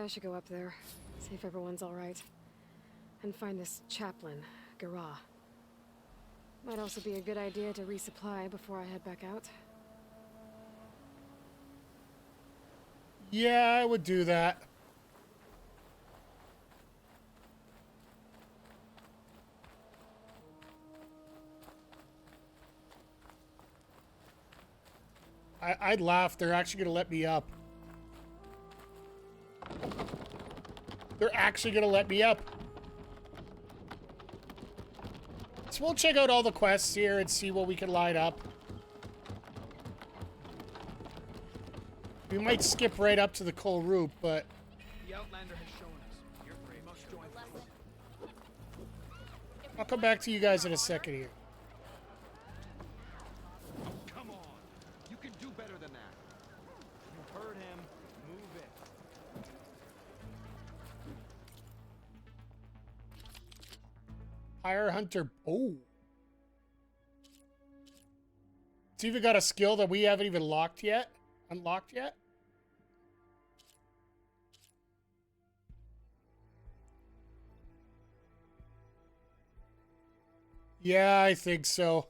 I should go up there, see if everyone's alright. And find this chaplain, Gaia. Might also be a good idea to resupply before I head back out. Yeah, I would do that. I'd laugh. They're actually going to let me up. They're actually going to let me up. So we'll check out all the quests here and see what we can line up. We might skip right up to the coal route, but... The Outlander has shown us. You're brave. Must join forces. I'll come back to you guys in a second here. Come on. You can do better than that. You heard him. Move it. Hire Hunter. Oh. It's even got a skill that we haven't even unlocked yet. Yeah, I think so.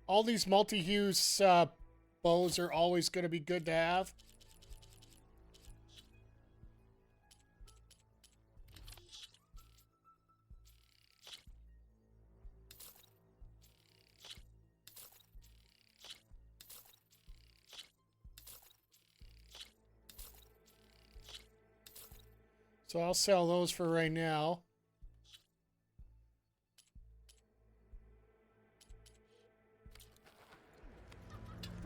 All these multi-use bows are always going to be good to have. So I'll sell those for right now.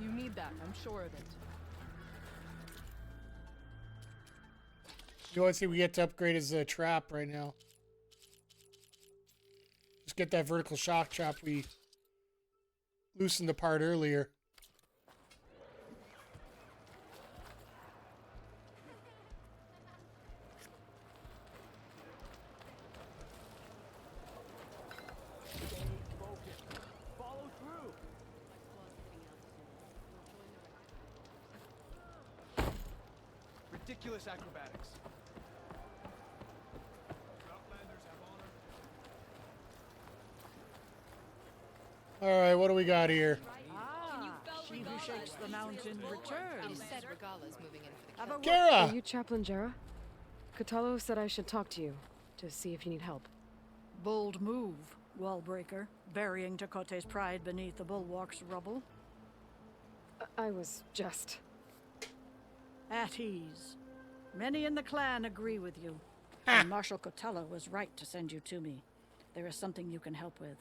You need that, I'm sure of it. The only thing we get to upgrade is the trap right now. Just get that vertical shock trap we loosened apart earlier. Ridiculous acrobatics. Outlanders have honor. All right, what do we got here? She who shakes the mountain returns. Said Regala's moving in for the Are Kara! you Chaplain Jera? Katalo said I should talk to you, to see if you need help. Bold move, wallbreaker, burying Takote's pride beneath the bulwark's rubble. I was just... At ease. Many in the clan agree with you. And Marshal Cotello was right to send you to me. There is something you can help with.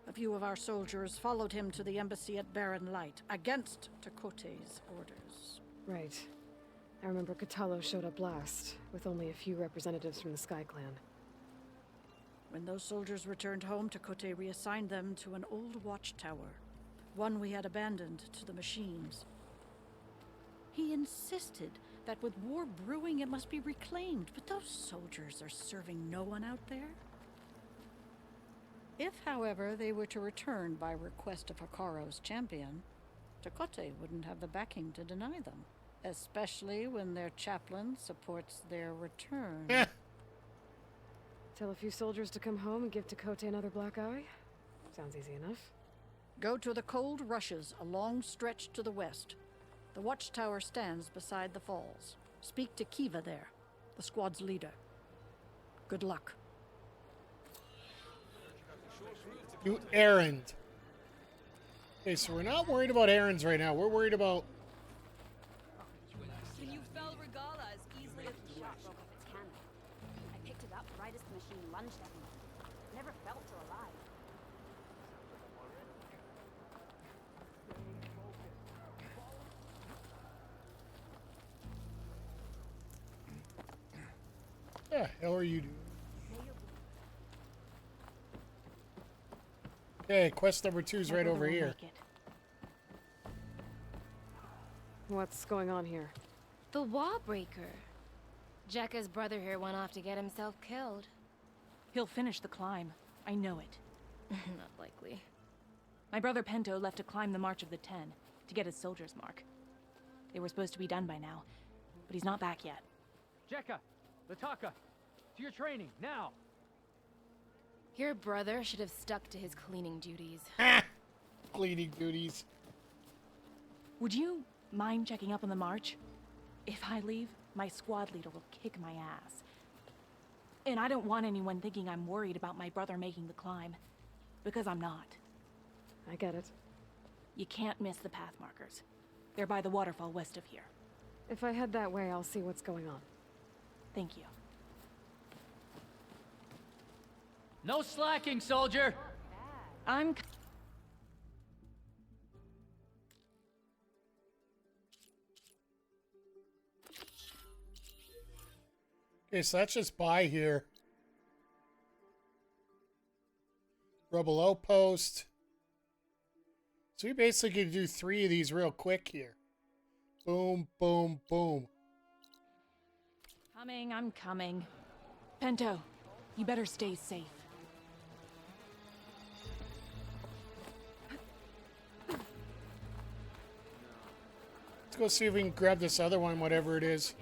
A few of our soldiers followed him to the embassy at Barren Light, against Takote's orders. Right. I remember Cotello showed up last, with only a few representatives from the Sky Clan. When those soldiers returned home, Takote reassigned them to an old watchtower, one we had abandoned to the machines. He insisted that with war brewing it must be reclaimed, but those soldiers are serving no one out there. If, however, they were to return by request of Hikaro's champion, Takote wouldn't have the backing to deny them, especially when their chaplain supports their return. Tell a few soldiers to come home and give Takote another black eye? Sounds easy enough. Go to the cold rushes, a long stretch to the west. The watchtower stands beside the falls. Speak to Kiva there, the squad's leader. Good luck. New errand. Okay, so we're not worried about errands right now. We're worried about... Can you fell Regala as easily as The shot broke off its hand. I picked it up right as the machine lunged at me. Never felt so alive. Yeah, how are you doing? Okay, quest number 2 is right over here. What's going on here? The Wallbreaker. Jekka's brother here went off to get himself killed. He'll finish the climb. I know it. Not likely. My brother Pento left to climb the March of the Ten. to get his soldier's mark. They were supposed to be done by now, but he's not back yet. Jekka, Lataka, to your training, now! Your brother should have stuck to his cleaning duties. Cleaning duties. Would you mind checking up on the march? If I leave, my squad leader will kick my ass. And I don't want anyone thinking I'm worried about my brother making the climb, because I'm not. I get it. You can't miss the path markers. They're by the waterfall west of here. If I head that way, I'll see what's going on. Thank you. No slacking, soldier! I'm... Okay, so that's just by here. Rebel outpost. So we basically could do 3 of these real quick here. Boom, boom, boom. I'm coming. Pento, you better stay safe. Let's go see if we can grab this other one, whatever it is.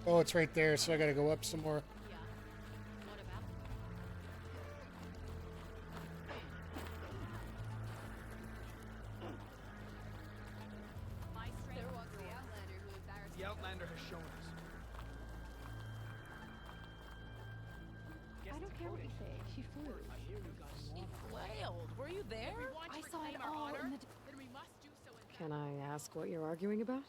Oh, it's right there, so I gotta go up some more. The Outlander has shown us. I don't care what you say. She flew. She flailed. Were you there? I saw it all in the... Can I ask what you're arguing about?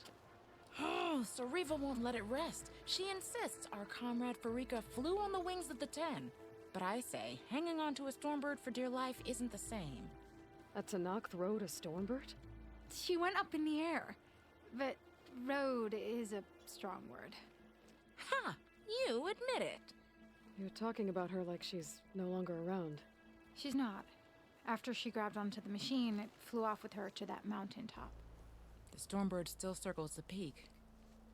Oh, Sariva won't let it rest. She insists our comrade Farika flew on the wings of the 10. But I say, hanging on to a Stormbird for dear life isn't the same. A Tanakh rode a Stormbird? She went up in the air. But road is a strong word. Ha! You admit it. You're talking about her like she's no longer around. She's not. After she grabbed onto the machine, it flew off with her to that mountaintop. The Stormbird still circles the peak,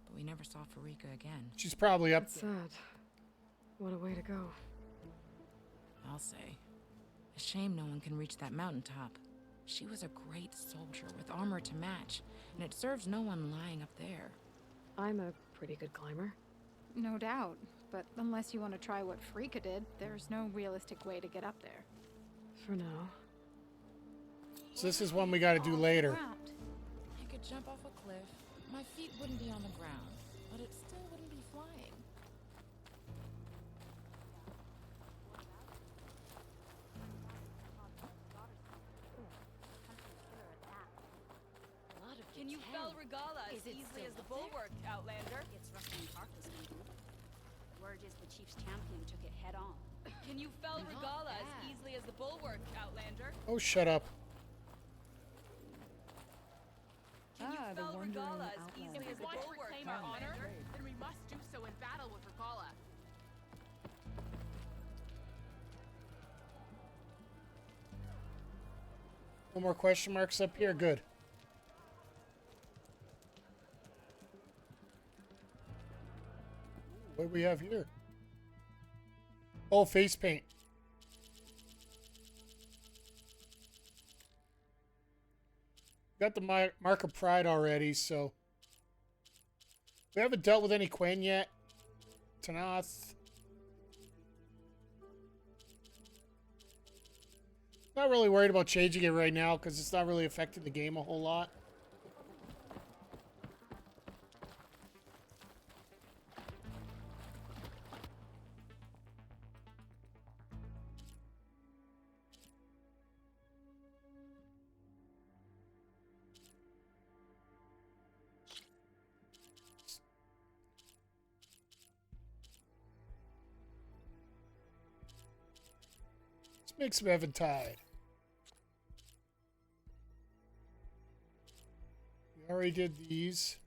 but we never saw Farika again. She's probably up That's there. sad. What a way to go. I'll say. A shame no one can reach that mountaintop. She was a great soldier with armor to match, and it serves no one lying up there. I'm a pretty good climber. No doubt. But unless you want to try what Frika did, there's no realistic way to get up there. For now. So this is one we gotta do later. Ground. I could jump off a cliff. My feet wouldn't be on the ground, but it still wouldn't be flying. Can you fell Regala as easily as the bulwark, Outlander? It's rusting carcass, maybe. Word is the chief's champion took it head on. Can you fell Regala as easily as the bulwark, Outlander? Oh, shut up. Can you fell Regala as easily as the want to bulwark, reclaim our honor, Outlander? then we must do so in battle with Regala. No more question marks up here. Good. What do we have here? Oh, face paint. Got the Mark of Pride already, so... We haven't dealt with any Quen yet. Tanath. Not really worried about changing it right now, because it's not really affecting the game a whole lot. Make some Eventide. We already did these.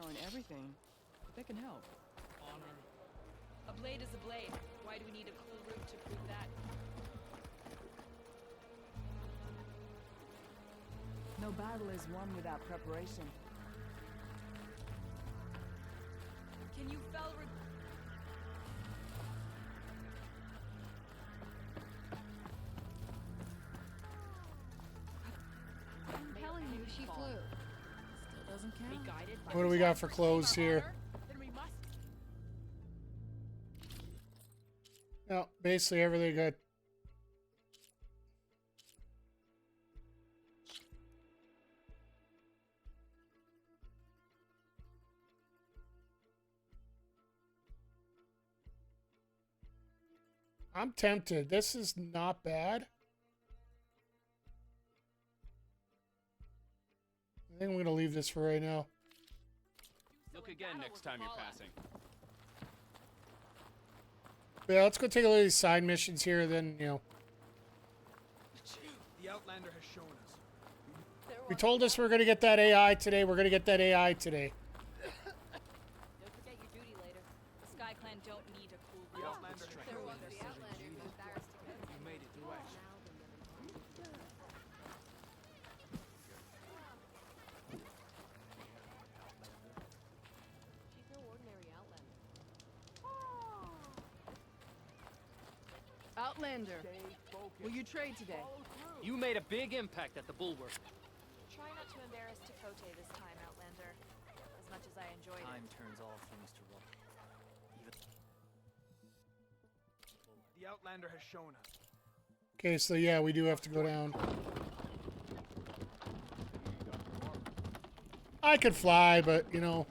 aren't everything, but they can help. A blade is a blade. Why do we need a cool root to prove that? No battle is won without preparation. Can you fell I'm telling you, she flew. Still doesn't count. What do we got for clothes here? No, basically everything good. I'm tempted. This is not bad. I think I'm going to leave this for right now. Look again next time you're passing. Yeah, let's go take a look at these side missions here, then, you know. The Outlander has shown us. We told us we're going to get that AI today. We're going to get that AI today. Don't forget your duty later. The Sky Clan don't need a cool root. The Outlander has shown us. You made it through action. She's no ordinary outlander. Outlander, will you trade today? You made a big impact at the Bulwark. Try not to embarrass Tekote this time, Outlander. As much as I enjoyed Time it. turns all things to rubble. Even The Outlander has shown us. Okay, so yeah, we do have to go down. I could fly, but, you know.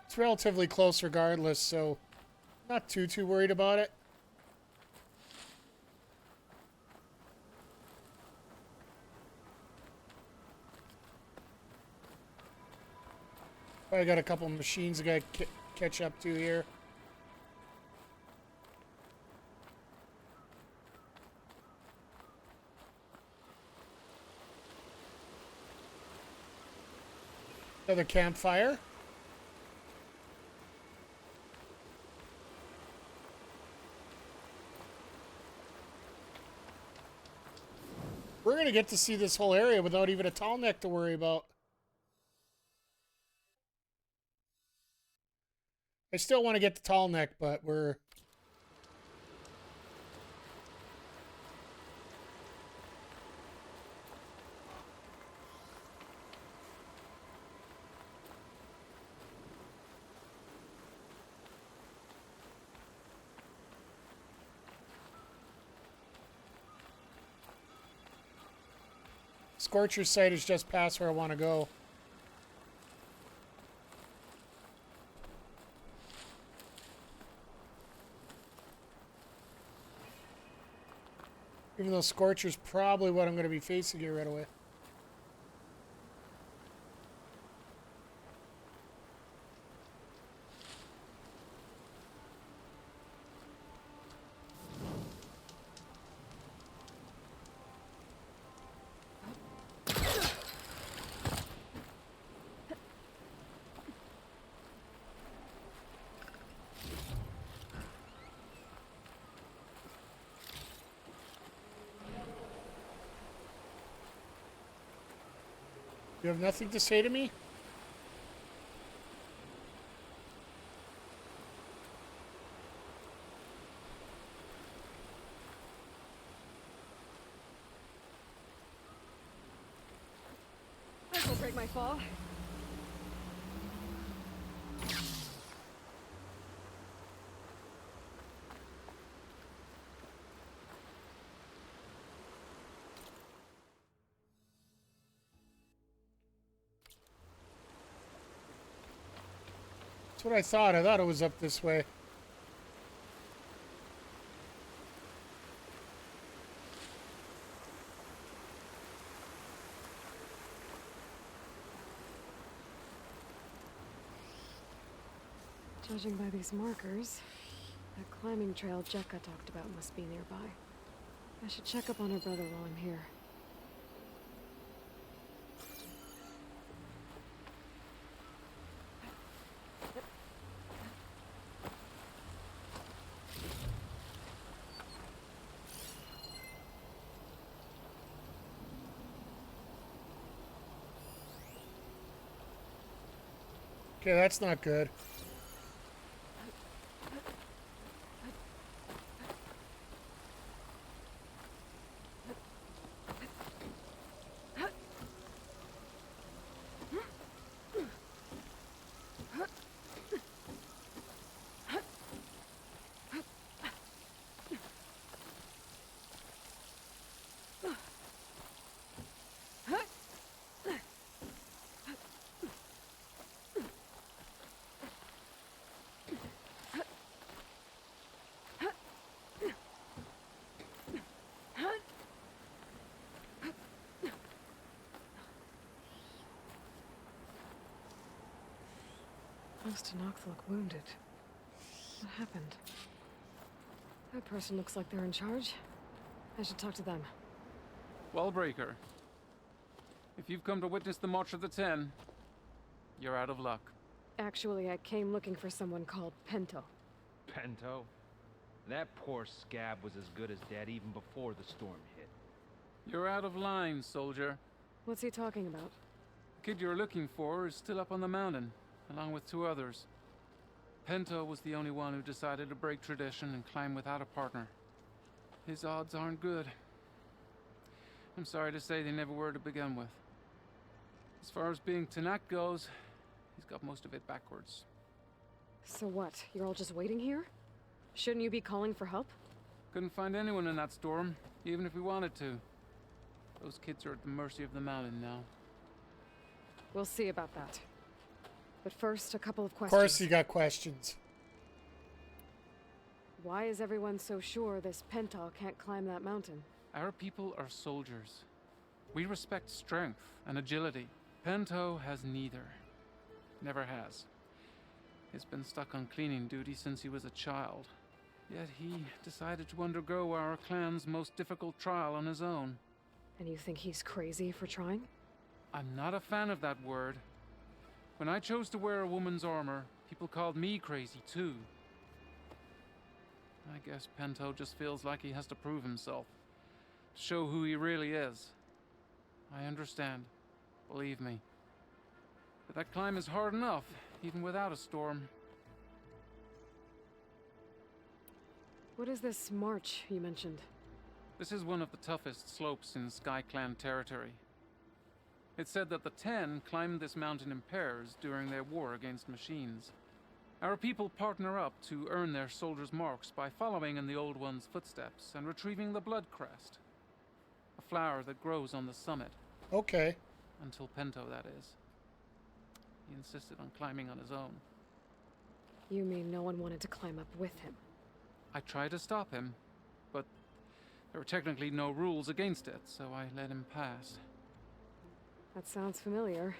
It's relatively close regardless, so not too worried about it. I got a couple of machines I got to catch up to here. Another campfire. We're going to get to see this whole area without even a tall neck to worry about. I still want to get the tall neck, but we're... Scorcher's site is just past where I want to go. Even though Scorcher's probably what I'm going to be facing here right away. You have nothing to say to me? This will break my fall. That's what I thought. I thought it was up this way. Judging by these markers, that climbing trail Jekka talked about must be nearby. I should check up on her brother while I'm here. Okay, that's not good. Most Nox look wounded. What happened? That person looks like they're in charge. I should talk to them. Wallbreaker, if you've come to witness the March of the Ten, you're out of luck. Actually, I came looking for someone called Pento. Pento? That poor scab was as good as dead even before the storm hit. You're out of line, soldier. What's he talking about? The kid you're looking for is still up on the mountain, along with 2 others. Pento was the only one who decided to break tradition and climb without a partner. His odds aren't good. I'm sorry to say they never were to begin with. As far as being Tanak goes, he's got most of it backwards. So what? You're all just waiting here? Shouldn't you be calling for help? Couldn't find anyone in that storm, even if we wanted to. Those kids are at the mercy of the mountain now. We'll see about that. But first, a couple of Of questions. course you got questions. Why is everyone so sure this Pento can't climb that mountain? Our people are soldiers. We respect strength and agility. Pento has neither. Never has. He's been stuck on cleaning duty since he was a child. Yet he decided to undergo our clan's most difficult trial on his own. And you think he's crazy for trying? I'm not a fan of that word. When I chose to wear a woman's armor, people called me crazy too. I guess Pento just feels like he has to prove himself, to show who he really is. I understand, believe me. But that climb is hard enough, even without a storm. What is this march you mentioned? This is one of the toughest slopes in Sky Clan territory. It's said that the Ten climbed this mountain in pairs during their war against machines. Our people partner up to earn their soldiers' marks by following in the Old One's footsteps and retrieving the Blood Crest, a flower that grows on the summit. Okay. Until Pento, that is. He insisted on climbing on his own. You mean no one wanted to climb up with him? I tried to stop him, but there were technically no rules against it, so I let him pass. That sounds familiar.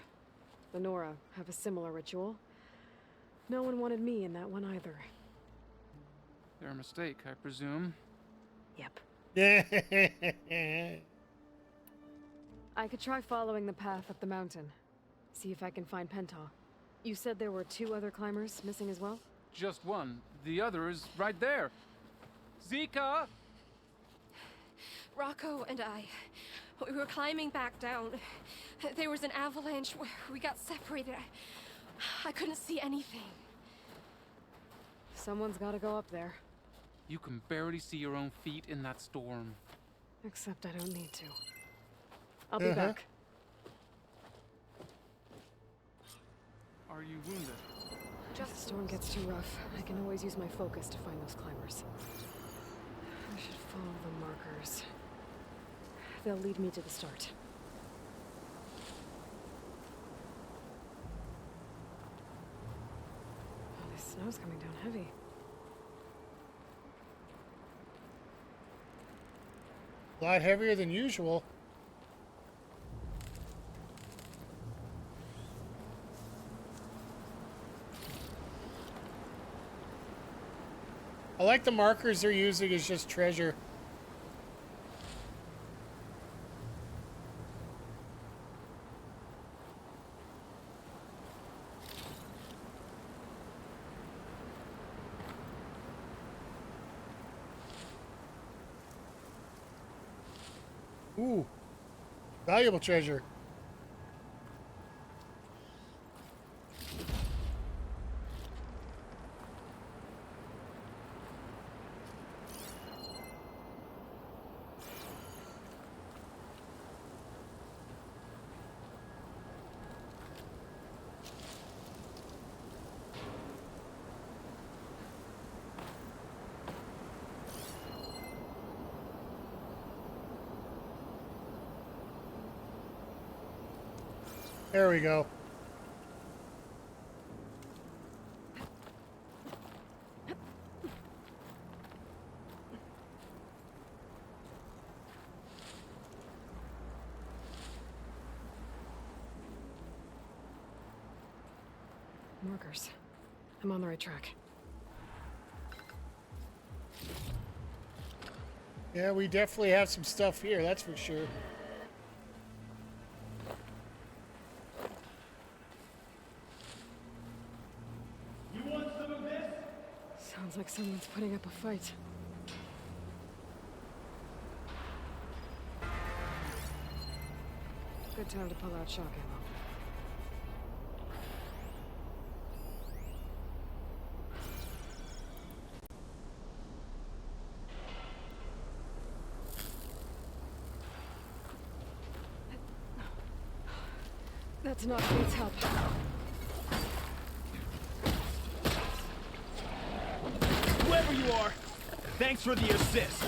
The Nora have a similar ritual. No one wanted me in that one either. Their mistake, I presume. Yep. Yeah. I could try following the path up the mountain. See if I can find Pento. You said there were 2 other climbers missing as well? Just one. The other is right there. Zika! Rocco and I, we were climbing back down. There was an avalanche where we got separated. I couldn't see anything. Someone's gotta go up there. You can barely see your own feet in that storm. Except I don't need to. I'll be back. Are you wounded? If the storm gets too rough, I can always use my focus to find those climbers. I should follow the markers. They'll lead me to the start. Oh, this snow's coming down heavy. A lot heavier than usual. I like the markers they're using as just treasure. Ooh, valuable treasure. There we go. Markers. I'm on the right track. Yeah, we definitely have some stuff here, that's for sure. Sounds like someone's putting up a fight. Good time to pull out shock ammo. That's not Fate's help. Whoever you are, thanks for the assist.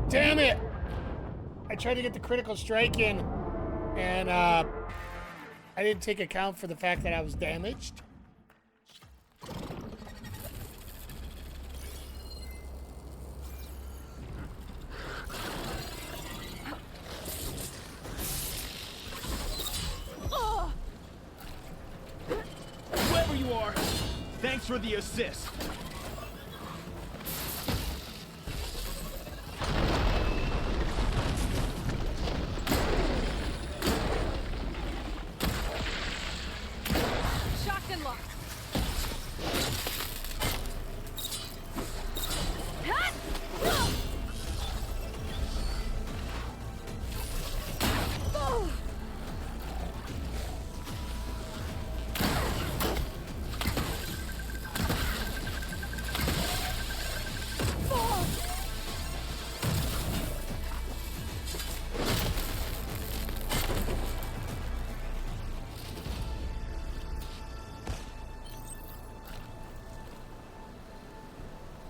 Damn it! I tried to get the critical strike in, and I didn't take account for the fact that I was damaged. Whoever you are, thanks for the assist. Shotgun lock.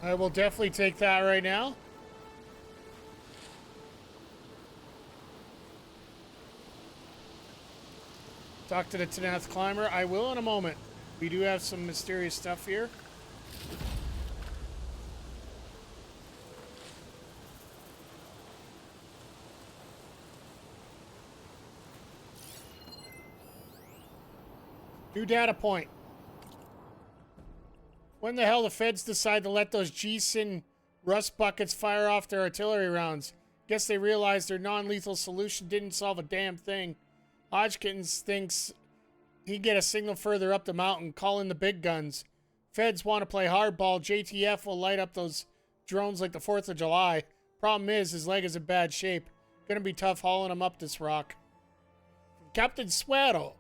I will definitely take that right now. Talk to the Zeniths climber. I will in a moment. We do have some mysterious stuff here. New data point. When the hell the feds decide to let those G-Sin rust buckets fire off their artillery rounds? Guess they realized their non-lethal solution didn't solve a damn thing. Hodgkins thinks he'd get a signal further up the mountain, call in the big guns. Feds want to play hardball. JTF will light up those drones like the 4th of July. Problem is, his leg is in bad shape. Gonna be tough hauling him up this rock. Captain Swaddle.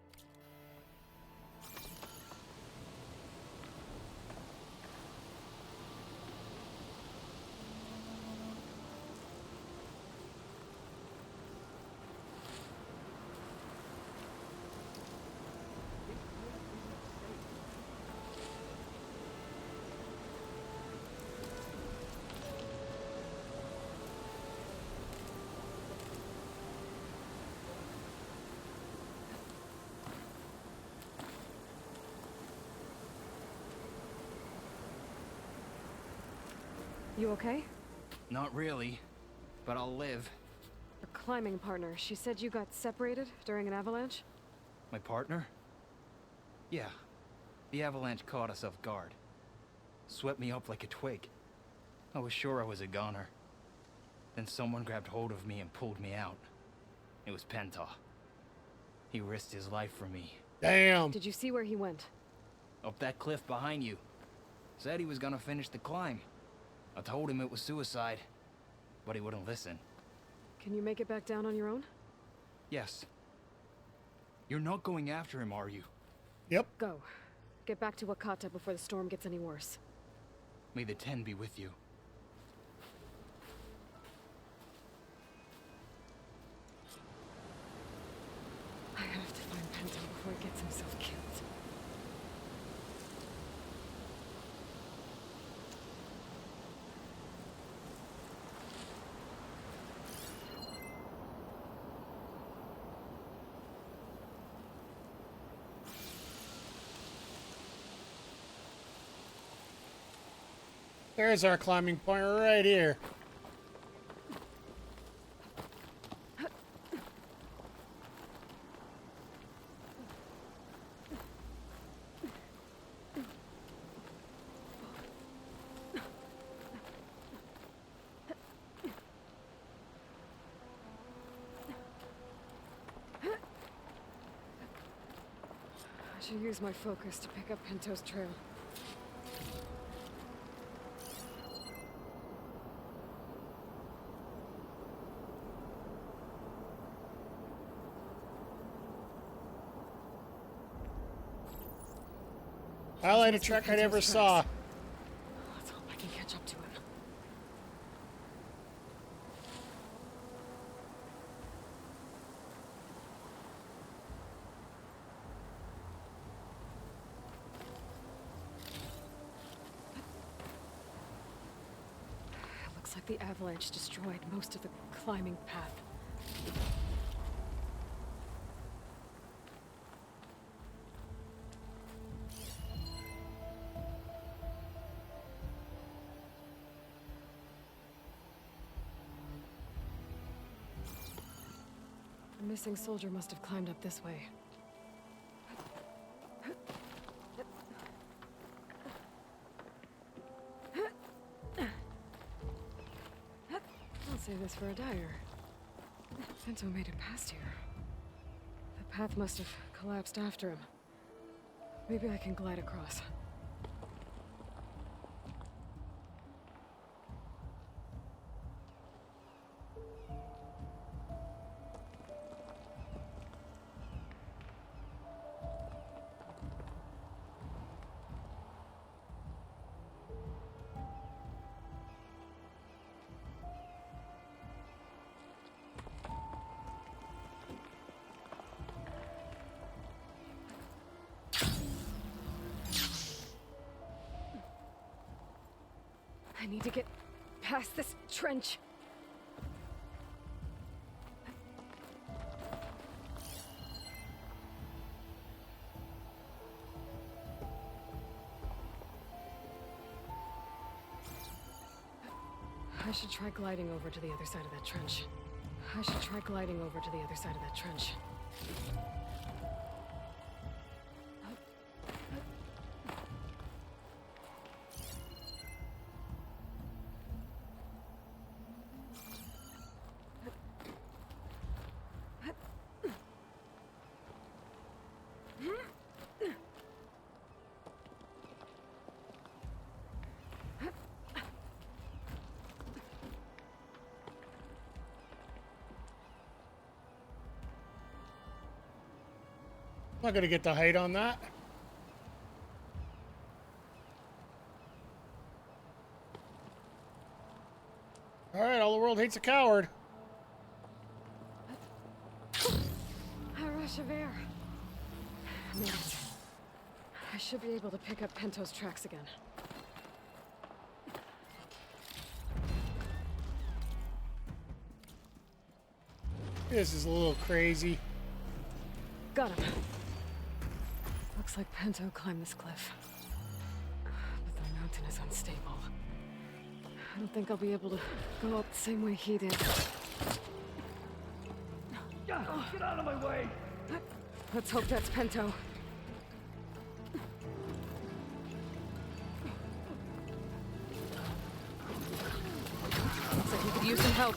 You okay? Not really, but I'll live. Your climbing partner, she said you got separated during an avalanche? My partner? Yeah. The avalanche caught us off guard. Swept me up like a twig. I was sure I was a goner. Then someone grabbed hold of me and pulled me out. It was Penta. He risked his life for me. Damn. Did you see where he went? Up that cliff behind you. Said he was gonna finish the climb. I told him it was suicide, but he wouldn't listen. Can you make it back down on your own? Yes. You're not going after him, are you? Yep. Go. Get back to Wakata before the storm gets any worse. May the 10 be with you. I have to find Penta before he gets himself killed. There's our climbing point right here. I should use my focus to pick up Pinto's trail. I like a truck I never saw. Let's hope I can catch up to him. It looks like the avalanche destroyed most of the climbing path. The missing soldier must have climbed up this way. I'll save this for a dyer. Pinto made it past here. The path must have collapsed after him. Maybe I can glide across. I need to get past this trench. I should try gliding over to the other side of that trench. not gonna get the height on that. All right, all the world hates a coward. A rush of air. Made it. I should be able to pick up Pento's tracks again. This is a little crazy. Got him. Looks like Pento climbed this cliff. But the mountain is unstable. I don't think I'll be able to go up the same way he did. Get out of my way! Let's hope that's Pento. Looks like he could use some help.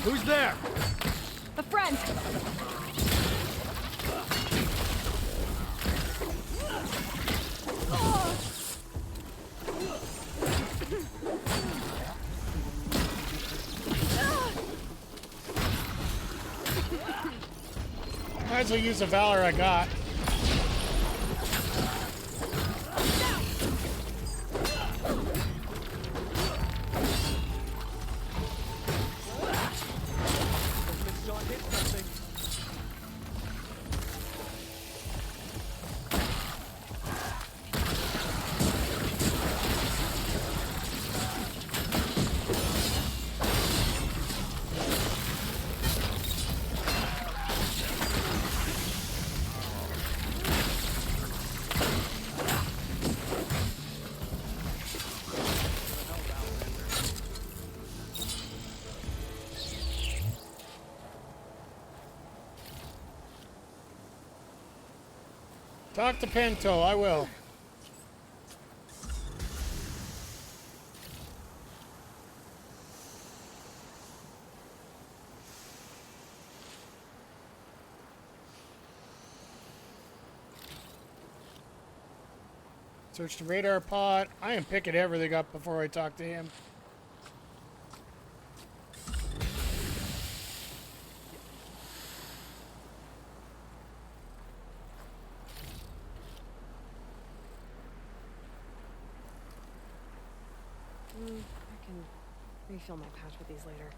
Who's there? A friend! Might as well use the valor I got. Talk to Pento, I will. Search the radar pod. I am picking everything up before I talk to him. I can refill my pouch with these later.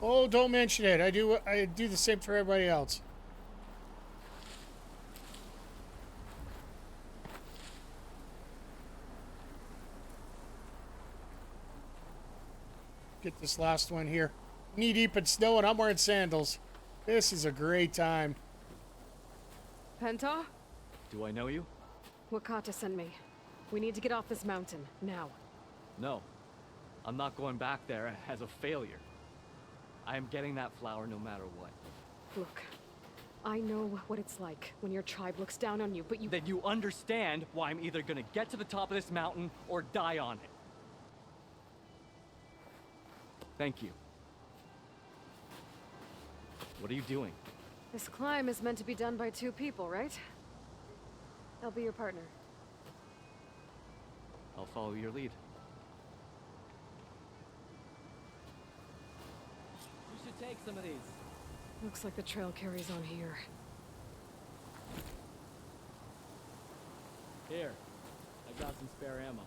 Oh, don't mention it. I do the same for everybody else. Get this last one here. Knee deep in snow and I'm wearing sandals. This is a great time. Pento? Do I know you? Wakata sent me. We need to get off this mountain, now. No. I'm not going back there as a failure. I am getting that flower no matter what. Look, I know what it's like when your tribe looks down on you, but you— Then you understand why I'm either gonna get to the top of this mountain or die on it. Thank you. What are you doing? This climb is meant to be done by two people, right? I'll be your partner. I'll follow your lead. You should take some of these. Looks like the trail carries on here. Here. I got some spare ammo.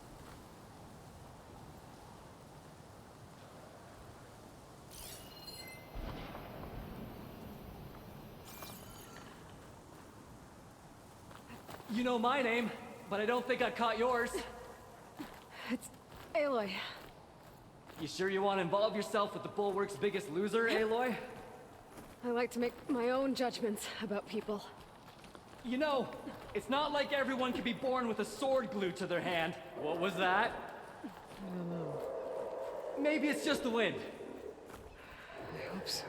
You know my name, but I don't think I caught yours. It's Aloy. You sure you want to involve yourself with the Bulwark's biggest loser, Aloy? I like to make my own judgments about people. You know, it's not like everyone can be born with a sword glued to their hand. What was that? I don't know. Maybe it's just the wind. I hope so.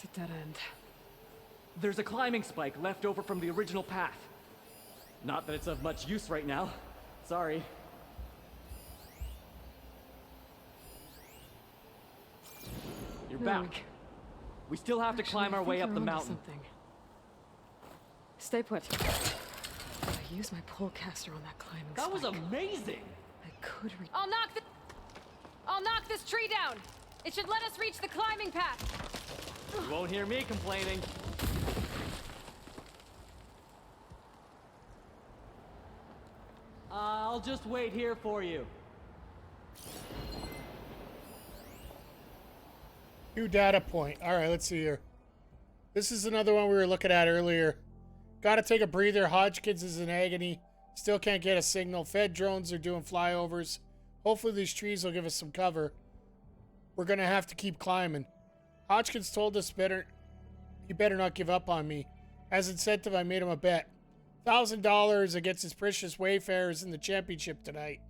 It's a dead end. There's a climbing spike left over from the original path. Not that it's of much use right now. Sorry. You're back. We still have to climb our way up the mountain. Stay put. I used my polecaster on that climbing spike. That was amazing! I could reach. I'll knock this tree down. It should let us reach the climbing path. You won't hear me complaining. I'll just wait here for you. New data point. All right, let's see here. This is another one we were looking at earlier. Gotta take a breather. Hodgkins is in agony. Still can't get a signal. Fed drones are doing flyovers. Hopefully these trees will give us some cover. We're gonna have to keep climbing. Hodgkins told us he better not give up on me. As incentive, I made him a bet. $1,000 against his precious Wayfarers in the championship tonight.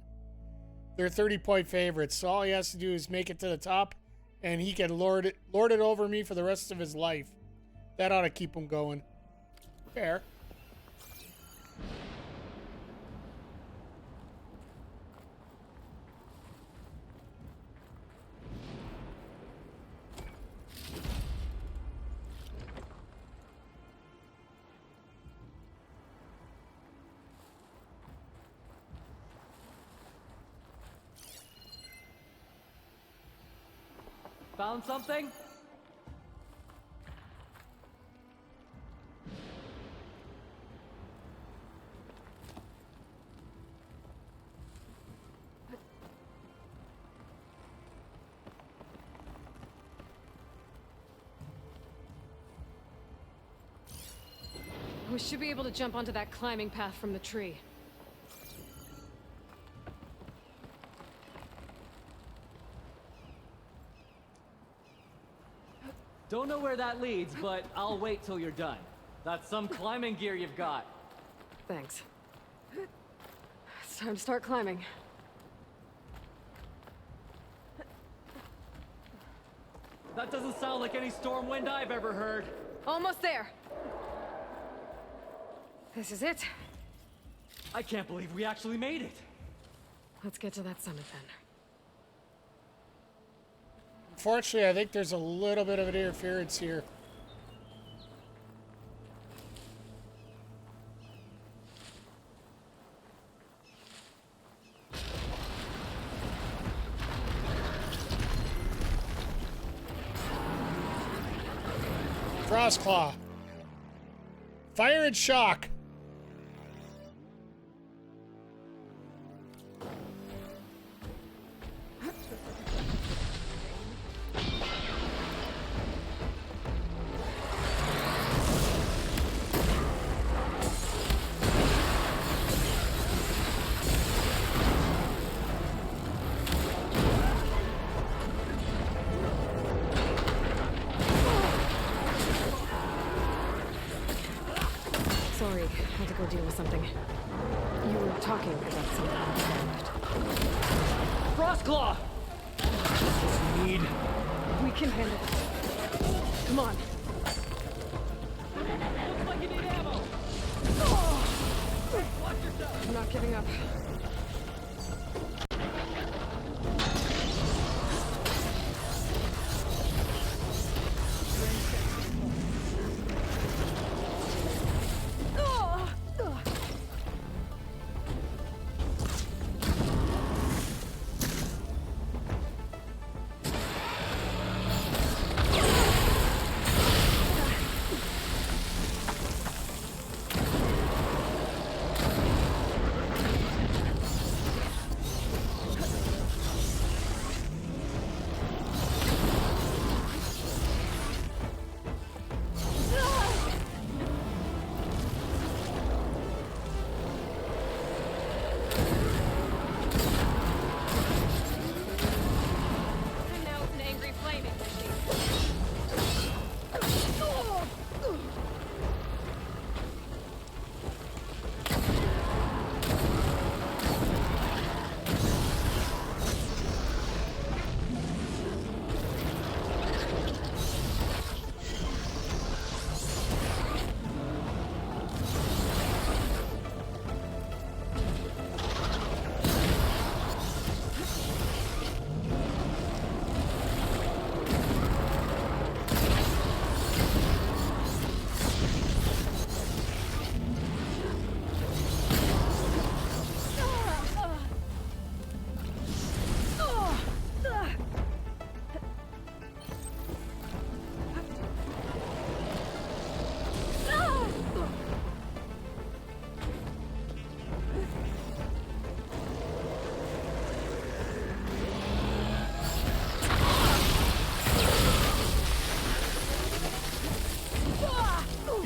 They're 30-point favorites, so all he has to do is make it to the top, and he can lord it over me for the rest of his life. That ought to keep him going. Fair. Found something? We should be able to jump onto that climbing path from the tree. Don't know where that leads, but I'll wait till you're done. That's some climbing gear you've got. Thanks. It's time to start climbing. That doesn't sound like any storm wind I've ever heard. Almost there. This is it. I can't believe we actually made it. Let's get to that summit then. Unfortunately, I think there's a little bit of an interference here. Frostclaw. Fire and shock. Sorry, had to go deal with something. You were talking about something. Frostclaw! Need. We can handle it. Come on. Looks like you need ammo. Watch yourself. I'm not giving up.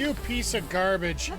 You piece of garbage.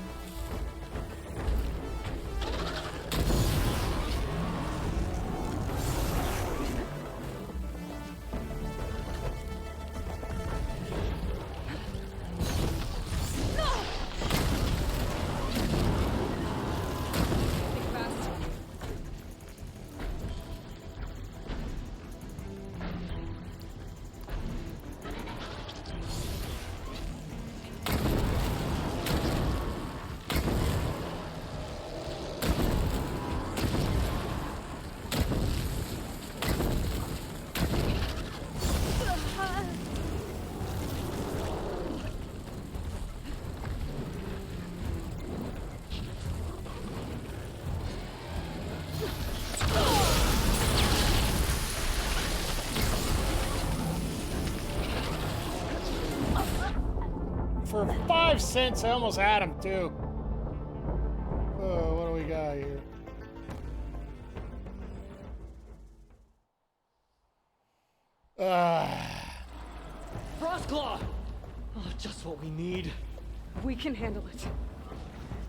For 5 cents, I almost had him too. Oh, what do we got here? Frostclaw! Oh, just what we need. We can handle it.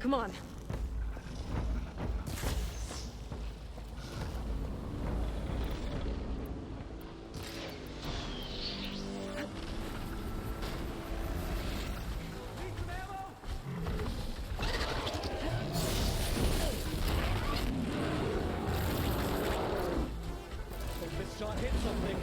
Come on. This shot hit something.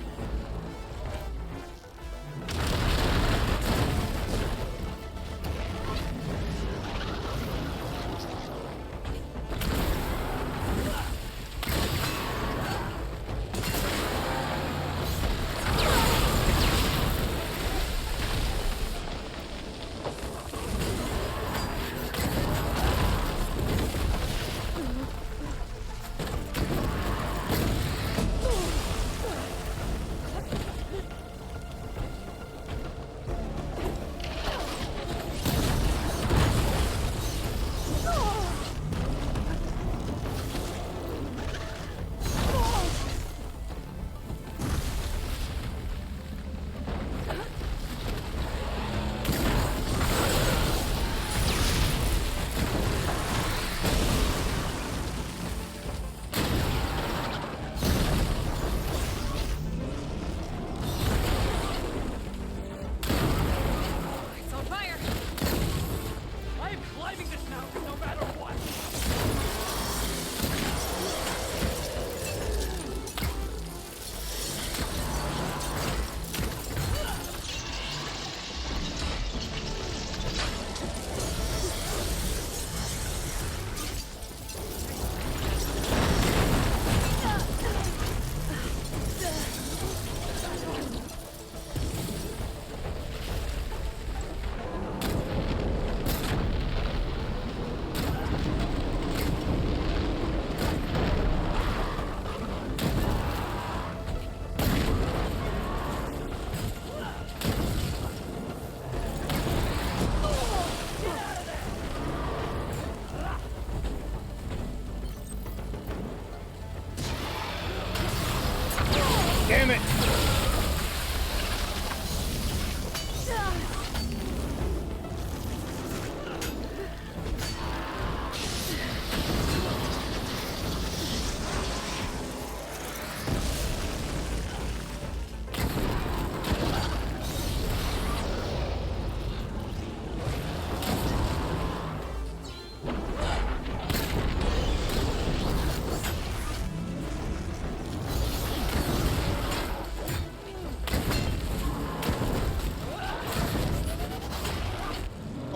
Damn it!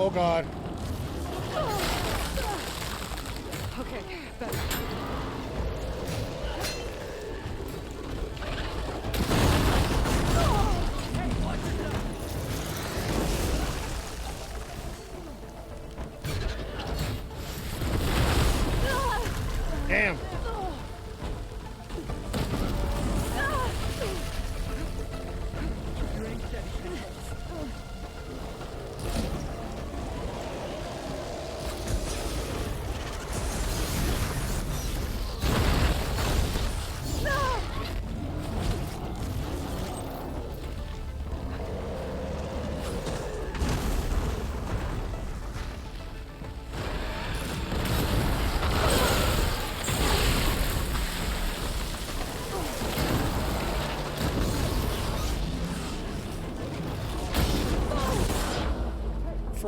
Oh god. Okay, better. Damn.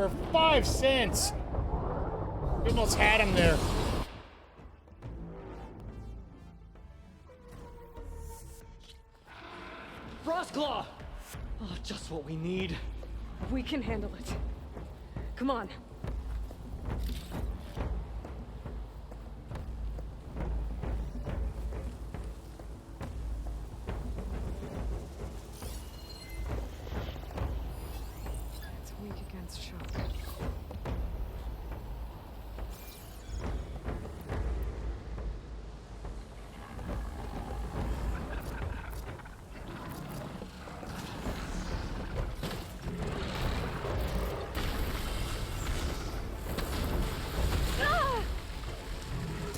for 5 cents. We almost had him there. Frostclaw! Oh, just what we need. We can handle it. Come on. It's weak against shock.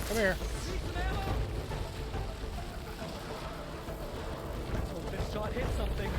Come here. Hope this shot hit something.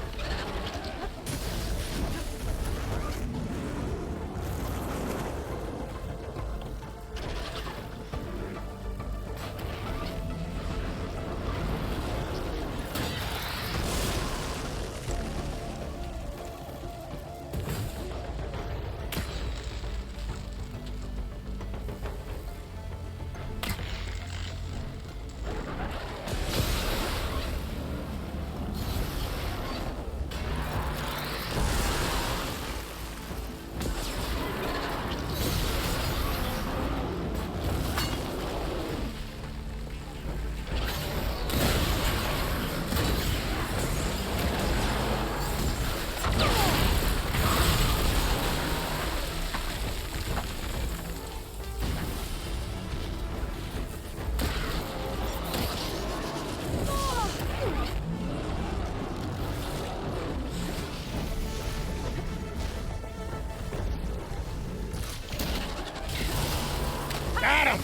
Got him!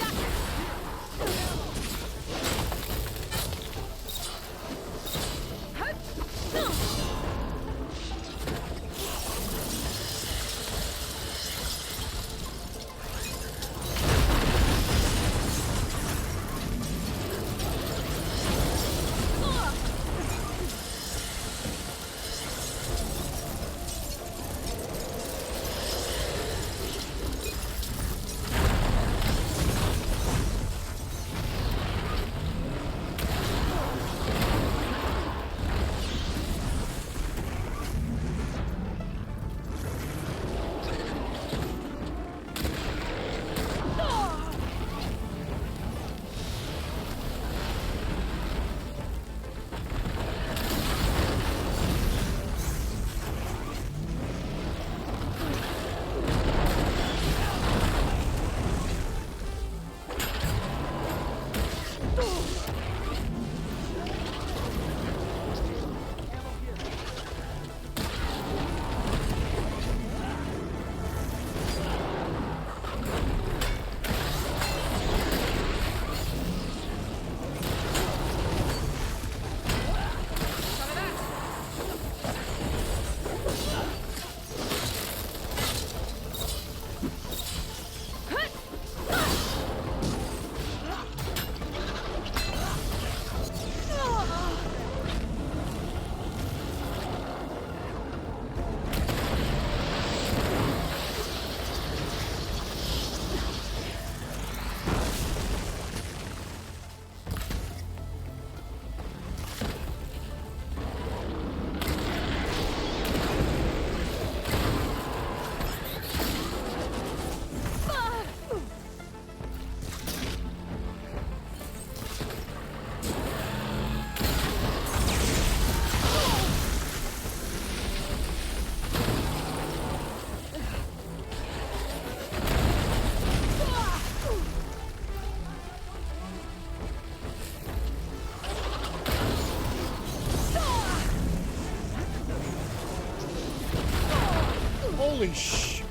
Holy sh...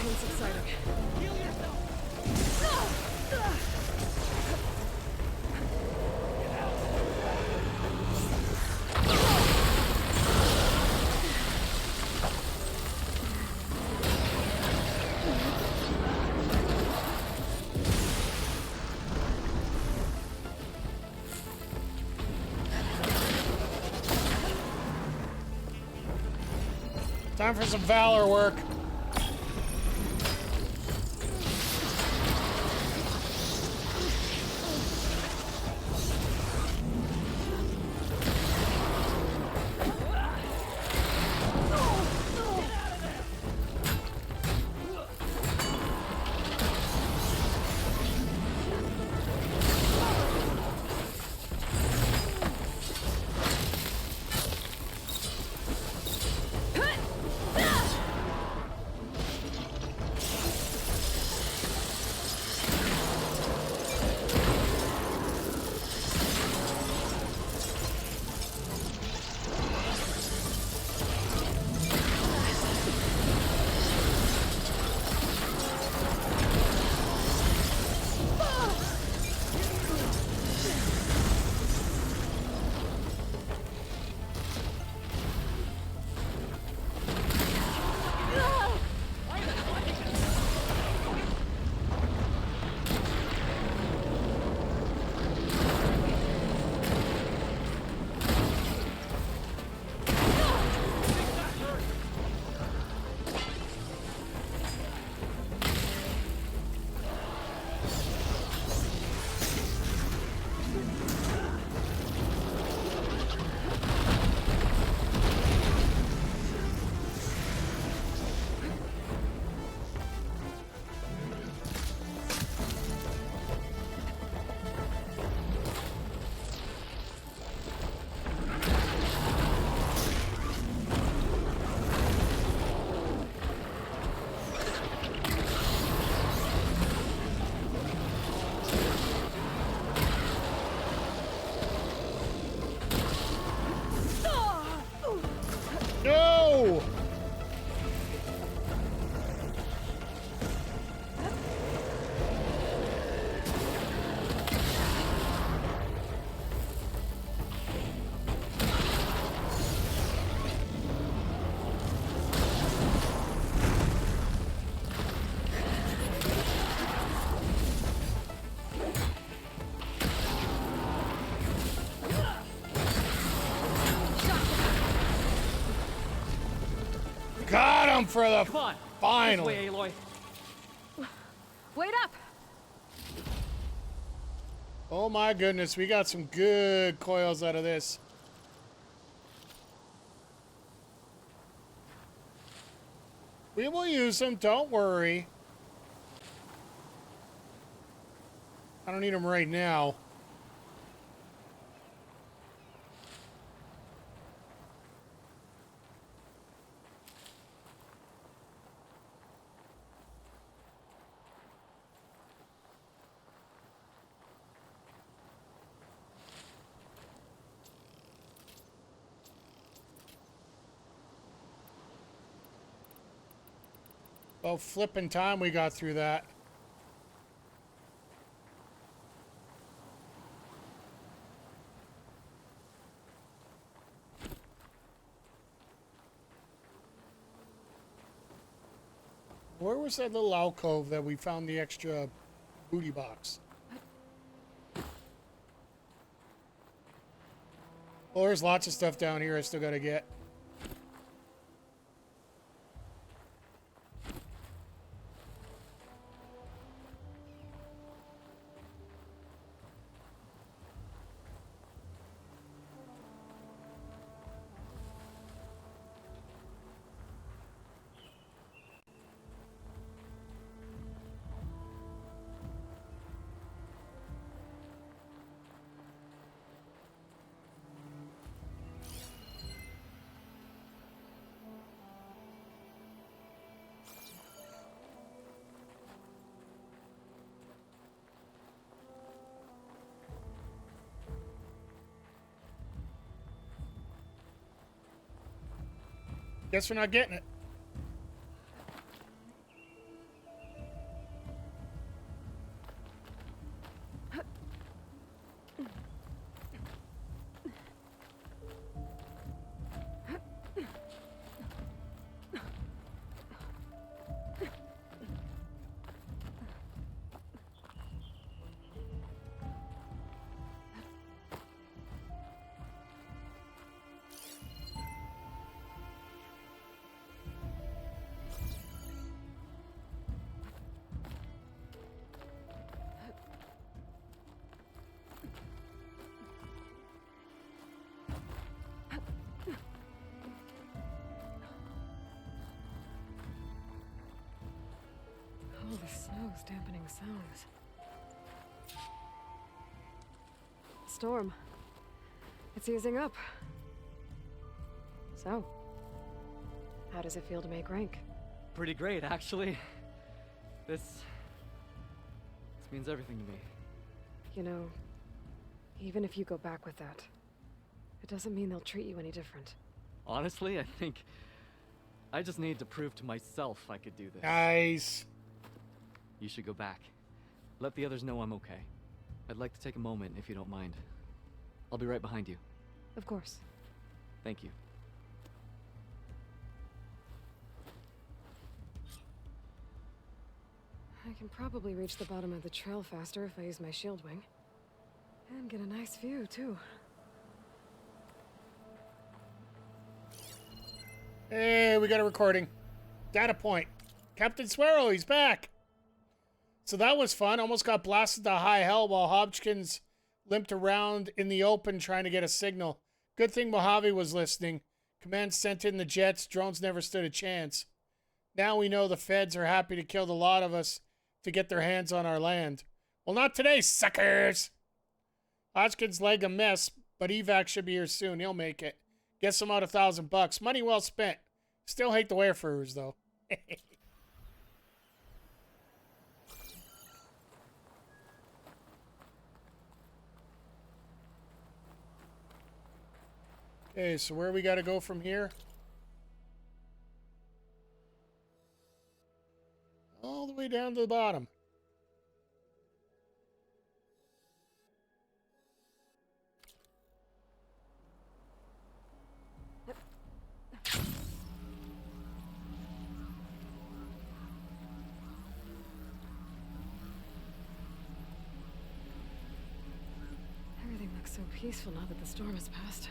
It's exciting. Time for some valor work. No! Got him for the Come on. final. This way, Aloy. Wait up! Oh my goodness, we got some good coils out of this. We will use them, don't worry. I don't need them right now. Well, flipping time we got through that. Where was that little alcove that we found the extra booty box? Well, there's lots of stuff down here I still gotta get. Guess we're not getting it. Those dampening sounds. Storm. It's easing up. So, how does it feel to make rank? Pretty great, actually. This means everything to me. You know, even if you go back with that, it doesn't mean they'll treat you any different. Honestly, I think I just need to prove to myself I could do this. Nice. You should go back. Let the others know I'm okay. I'd like to take a moment, if you don't mind. I'll be right behind you. Of course. Thank you. I can probably reach the bottom of the trail faster if I use my shield wing. And get a nice view, too. Hey, we got a recording. Data point. Captain Swearo, he's back. So that was fun. Almost got blasted to high hell while Hodgkins limped around in the open trying to get a signal. Good thing Mojave was listening. Command sent in the jets. Drones never stood a chance. Now we know the feds are happy to kill the lot of us to get their hands on our land. Well, not today, suckers! Hodgkins' leg a mess, but evac should be here soon. He'll make it. Guess him out $1,000. Money well spent. Still hate the Wayfarers, though. Okay, so where we got to go from here? All the way down to the bottom. Everything looks so peaceful now that the storm has passed.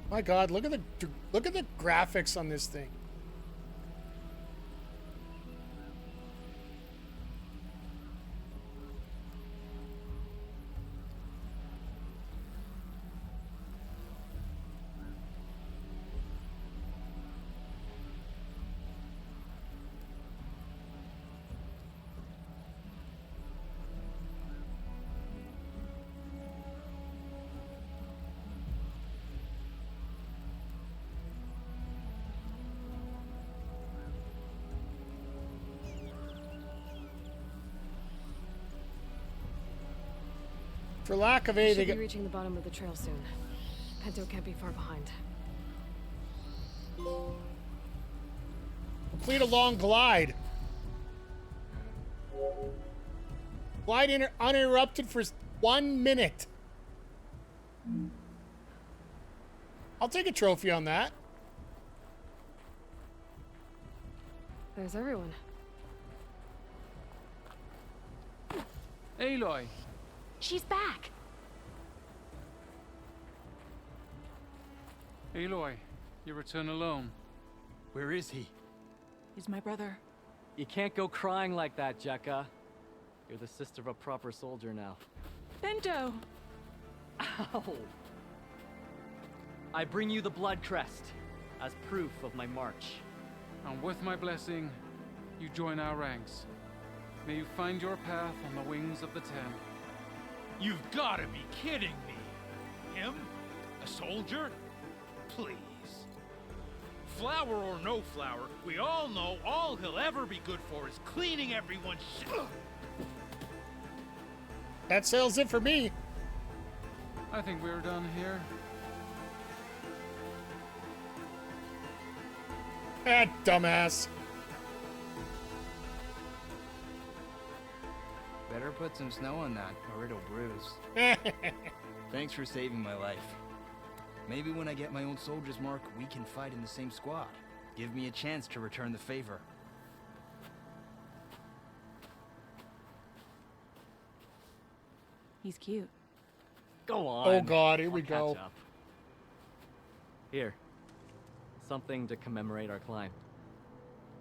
My God, look at the graphics on this thing. For lack of We A, should they be got... reaching the bottom of the trail soon. Pinto can't be far behind. Complete a long glide. Glide uninterrupted for 1 minute. I'll take a trophy on that. There's everyone. Aloy! She's back! Aloy, you return alone. Where is he? He's my brother. You can't go crying like that, Jekka. You're the sister of a proper soldier now. Pinto! Ow! I bring you the blood crest as proof of my march. And with my blessing, you join our ranks. May you find your path on the wings of the Ten. You've got to be kidding me. Him? A soldier? Please. Flower or no flower, we all know all he'll ever be good for is cleaning everyone's shit. That settles it for me. I think we're done here. Ah, dumbass. Better put some snow on that, or it'll bruise. Thanks for saving my life. Maybe when I get my own soldier's mark, we can fight in the same squad. Give me a chance to return the favor. He's cute. Go on. Oh God, here I'll we catch go. up. Here. Something to commemorate our climb.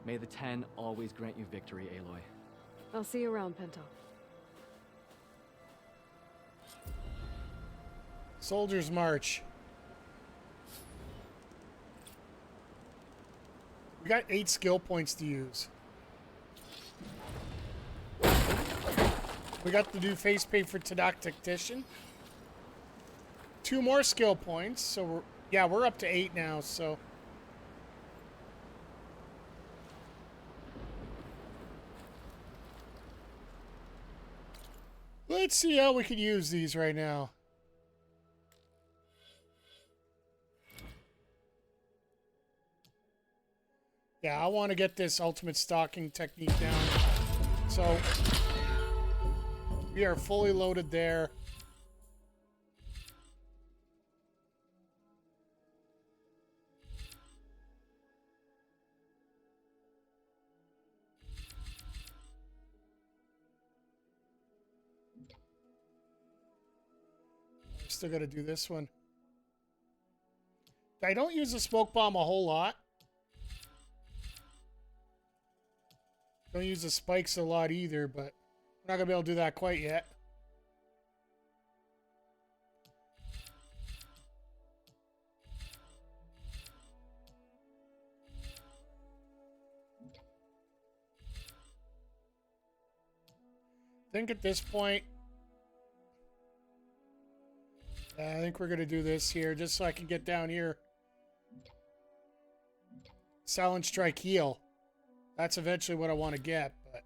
May the Ten always grant you victory, Aloy. I'll see you around, Pinto. Soldiers March. We got 8 skill points to use. We got the new face paint for Tactician. 2 more skill points, so we're up to 8 now, so. Let's see how we can use these right now. Yeah, I want to get this ultimate stalking technique down. So, we are fully loaded there. Still got to do this one. I don't use the smoke bomb a whole lot. Don't use the spikes a lot either, but we're not going to be able to do that quite yet. I think at this point, I think we're going to do this here just so I can get down here. Silent Strike Heal. That's eventually what I want to get, but...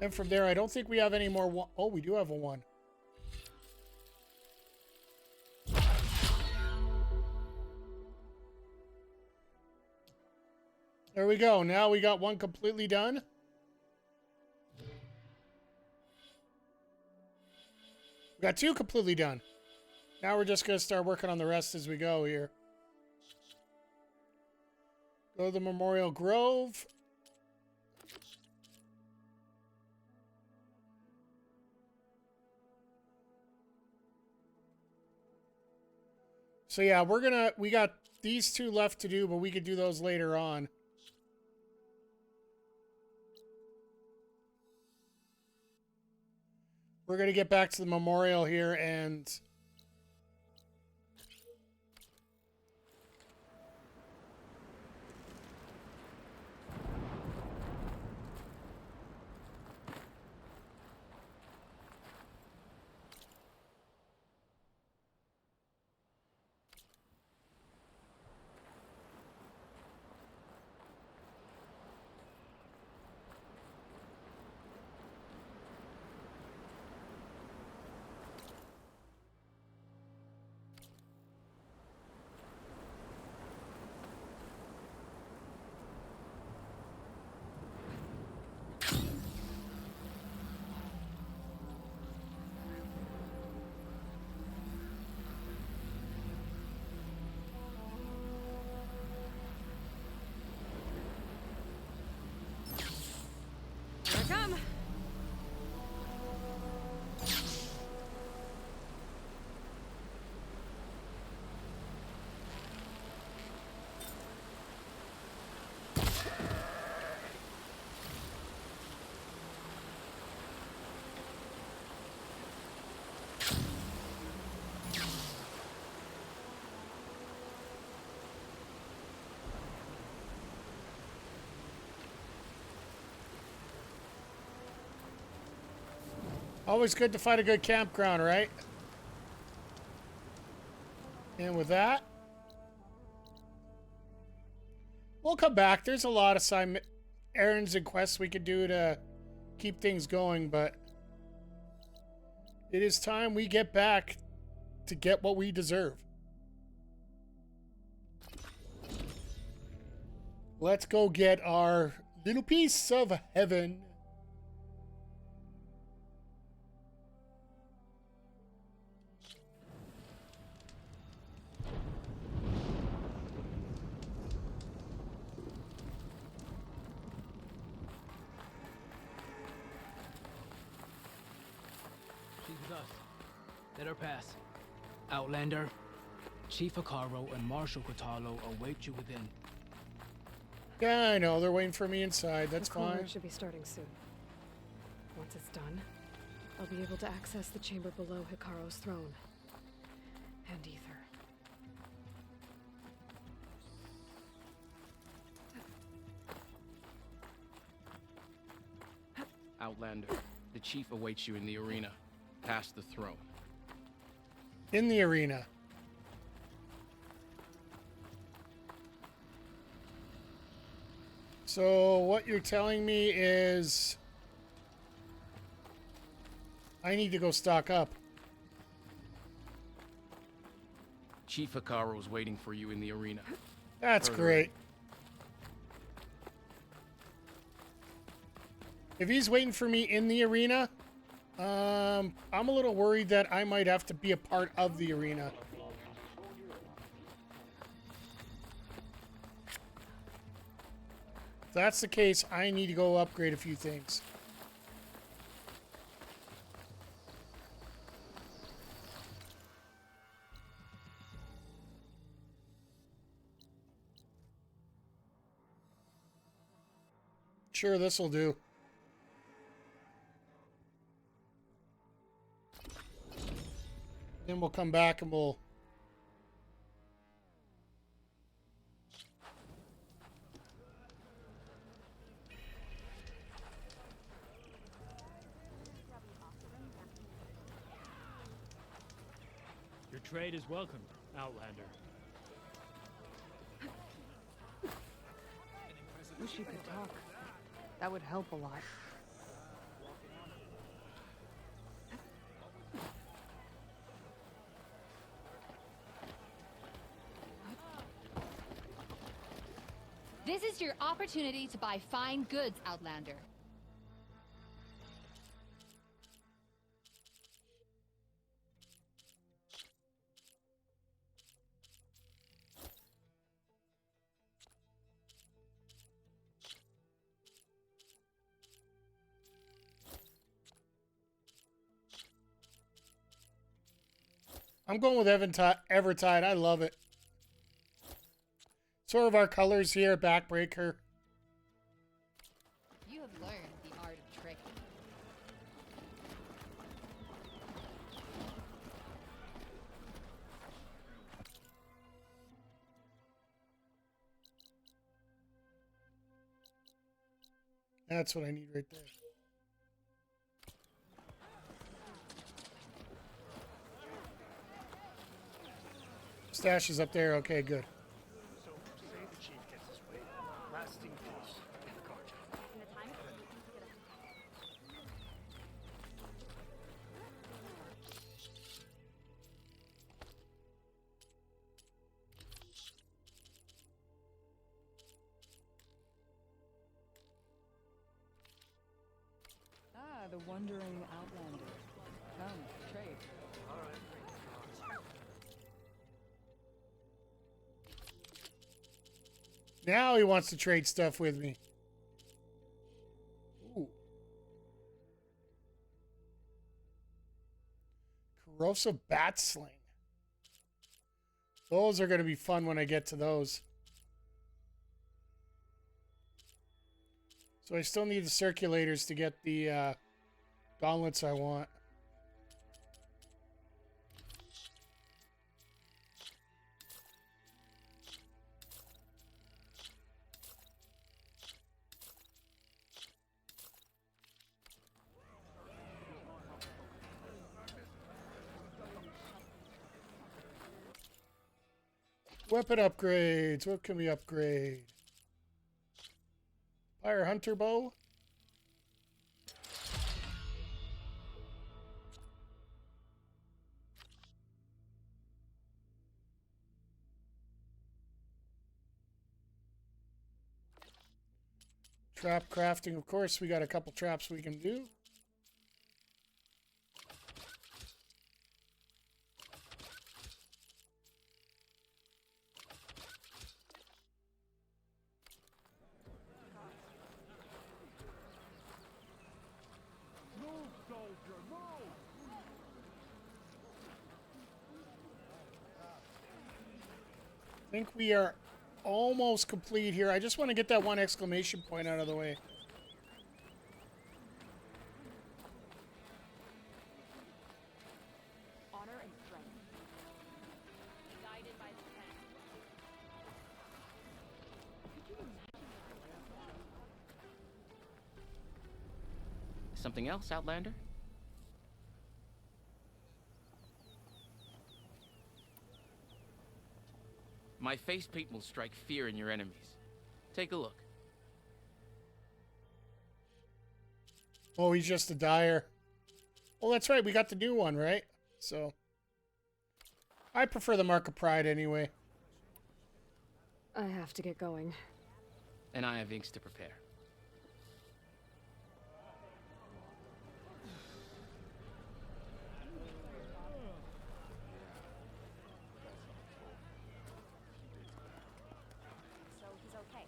And from there, I don't think we have any more... Oh, we do have a 1. There we go. Now we got 1 completely done. We got 2 completely done. Now we're just going to start working on the rest as we go here. Go to the Memorial Grove. So yeah, we got these 2 left to do, but we could do those later on. We're going to get back to the memorial here and... Here I come. Always good to find a good campground, right? And with that, we'll come back. There's a lot of errands and quests we could do to keep things going, but it is time we get back to get what we deserve. Let's go get our little piece of heaven. Let her pass. Outlander, Chief Akaro and Marshal Kotalo await you within. Yeah, I know. They're waiting for me inside. That's The call fine. should be starting soon. One Once it's done, I'll be able to access the chamber below Hikaru's throne. And Ether. Outlander, the chief awaits you in the arena, past the throne. In the arena. So what you're telling me is I need to go stock up. Chief Hikaru's waiting for you in the arena. That's great. If he's waiting for me in the arena, I'm a little worried that I might have to be a part of the arena. If that's the case, I need to go upgrade a few things. Sure, this'll do. Then we'll come back and we'll... Your trade is welcome, Outlander. Wish you could talk. That would help a lot. This is your opportunity to buy fine goods, Outlander. I'm going with Evertide. I love it. Sort of our colors here, Backbreaker. You have learned the art of tricking. That's what I need right there. Stash is up there. Okay, good. So, say the chief gets his way. Lasting peace. Ah, the wandering outlander. Come, trade. All right. Now he wants to trade stuff with me. Ooh. Corrosive Bat Sling. Those are going to be fun when I get to those. So I still need the circulators to get the gauntlets I want. Weapon upgrades. What can we upgrade? Fire Hunter Bow. Trap crafting. Of course, we got a couple traps we can do. I think we are almost complete here. I just want to get that one exclamation point out of the way. Something else, Outlander? My face paint will strike fear in your enemies. Take a look. Oh, he's just a dyer. Oh, that's right. We got the new one, right? So, I prefer the Mark of Pride anyway. I have to get going. And I have inks to prepare. So he's okay.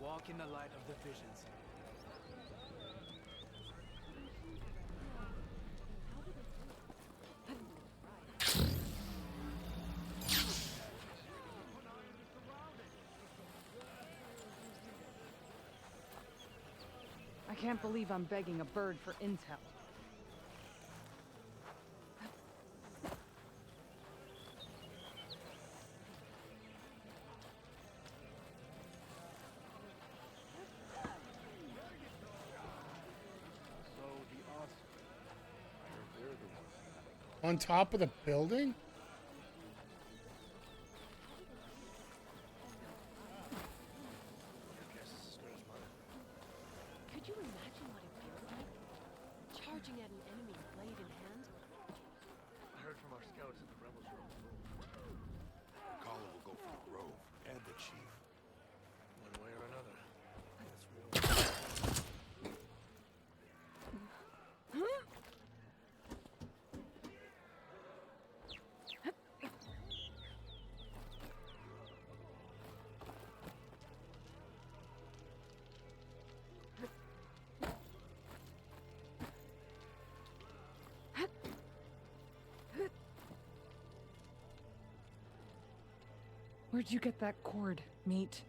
Walk in the light of the visions. I can't believe I'm begging a bird for intel. On top of the building? Could you imagine what it feels like? Charging at an enemy, blade in hand? I heard from our scouts that the rebels are on the move. Kala will go for the Grove and the Chief. One way or another. That's war. Where'd you get that cord, meat?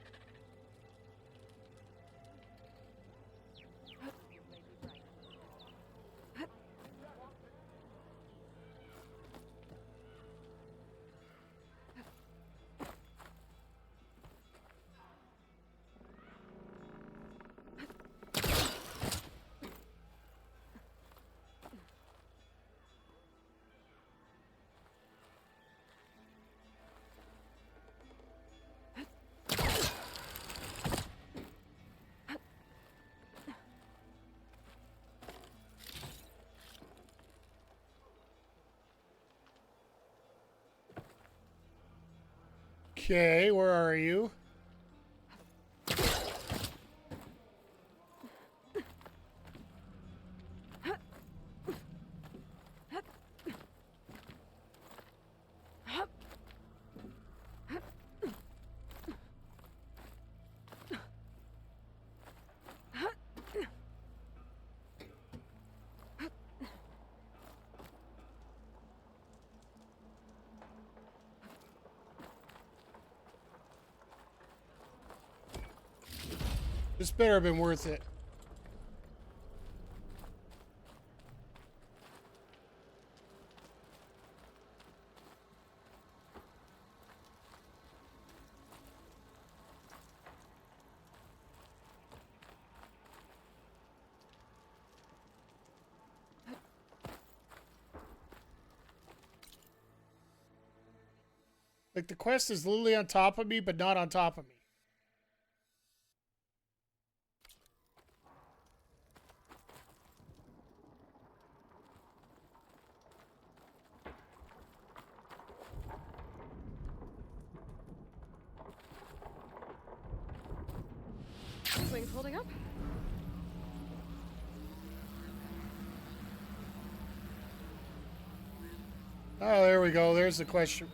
Okay, where are you? This better have been worth it. Like the quest is literally on top of me, but not on top of me. Wings holding up? Oh, there we go. There's the question.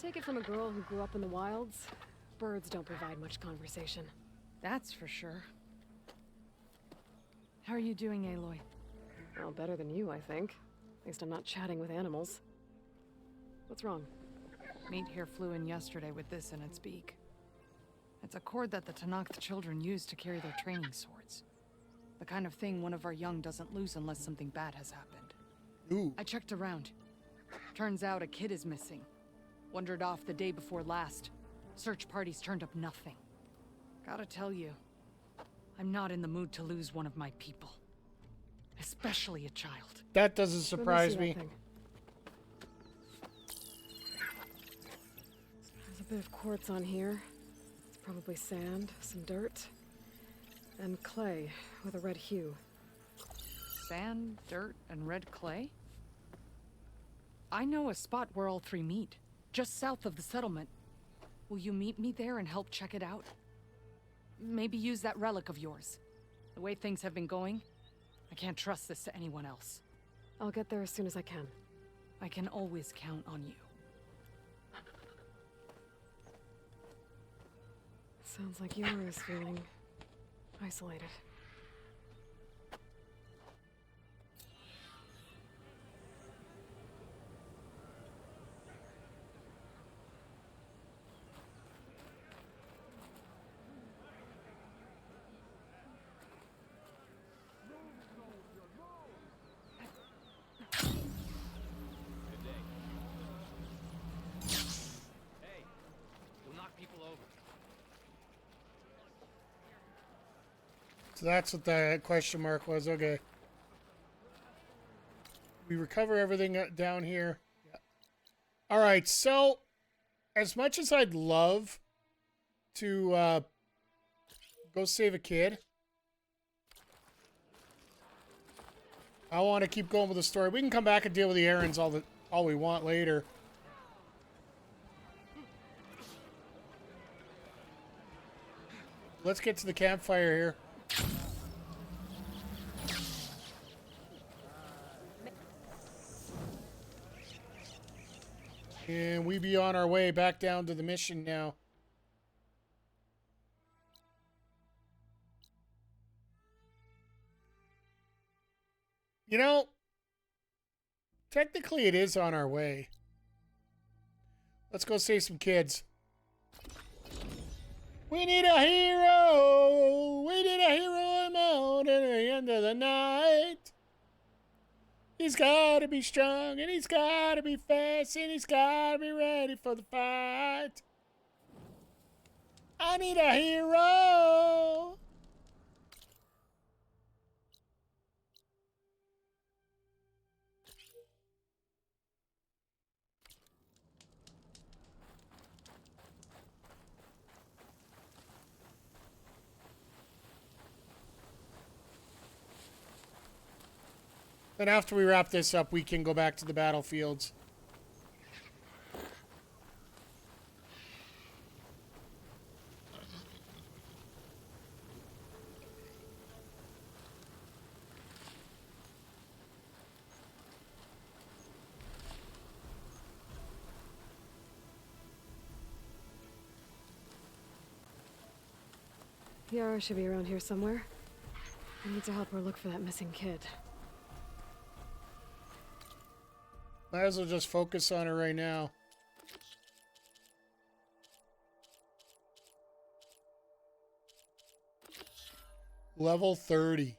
Take it from a girl who grew up in the wilds. Birds don't provide much conversation. That's for sure. How are you doing, Aloy? Well, better than you, I think. At least I'm not chatting with animals. What's wrong? Meat here flew in yesterday with this in its beak. It's a cord that the Tanakh children use to carry their training swords. The kind of thing one of our young doesn't lose unless something bad has happened. Ooh. I checked around. Turns out a kid is missing. Wandered off the day before last. Search parties turned up nothing. Gotta tell you, I'm not in the mood to lose one of my people. Especially a child. That doesn't surprise me. There's a bit of quartz on here. It's probably sand, some dirt, and clay with a red hue. Sand, dirt, and red clay? I know a spot where all three meet, just south of the settlement. Will you meet me there and help check it out? Maybe use that relic of yours. The way things have been going, I can't trust this to anyone else. I'll get there as soon as I can. I can always count on you. Sounds like Yara is feeling isolated. So that's what the question mark was. Okay. We recover everything down here. Yeah. All right. So, as much as I'd love to go save a kid, I want to keep going with the story. We can come back and deal with the errands all we want later. Let's get to the campfire here. And we be on our way back down to the mission now. You know, technically it is on our way. Let's go save some kids. We need a hero! We need a hero out at the end of the night. He's gotta be strong, and he's gotta be fast, and he's gotta be ready for the fight. I need a hero! Then after we wrap this up, we can go back to the battlefields. Yara should be around here somewhere. I need to help her look for that missing kid. Might as well just focus on her right now. Level 30.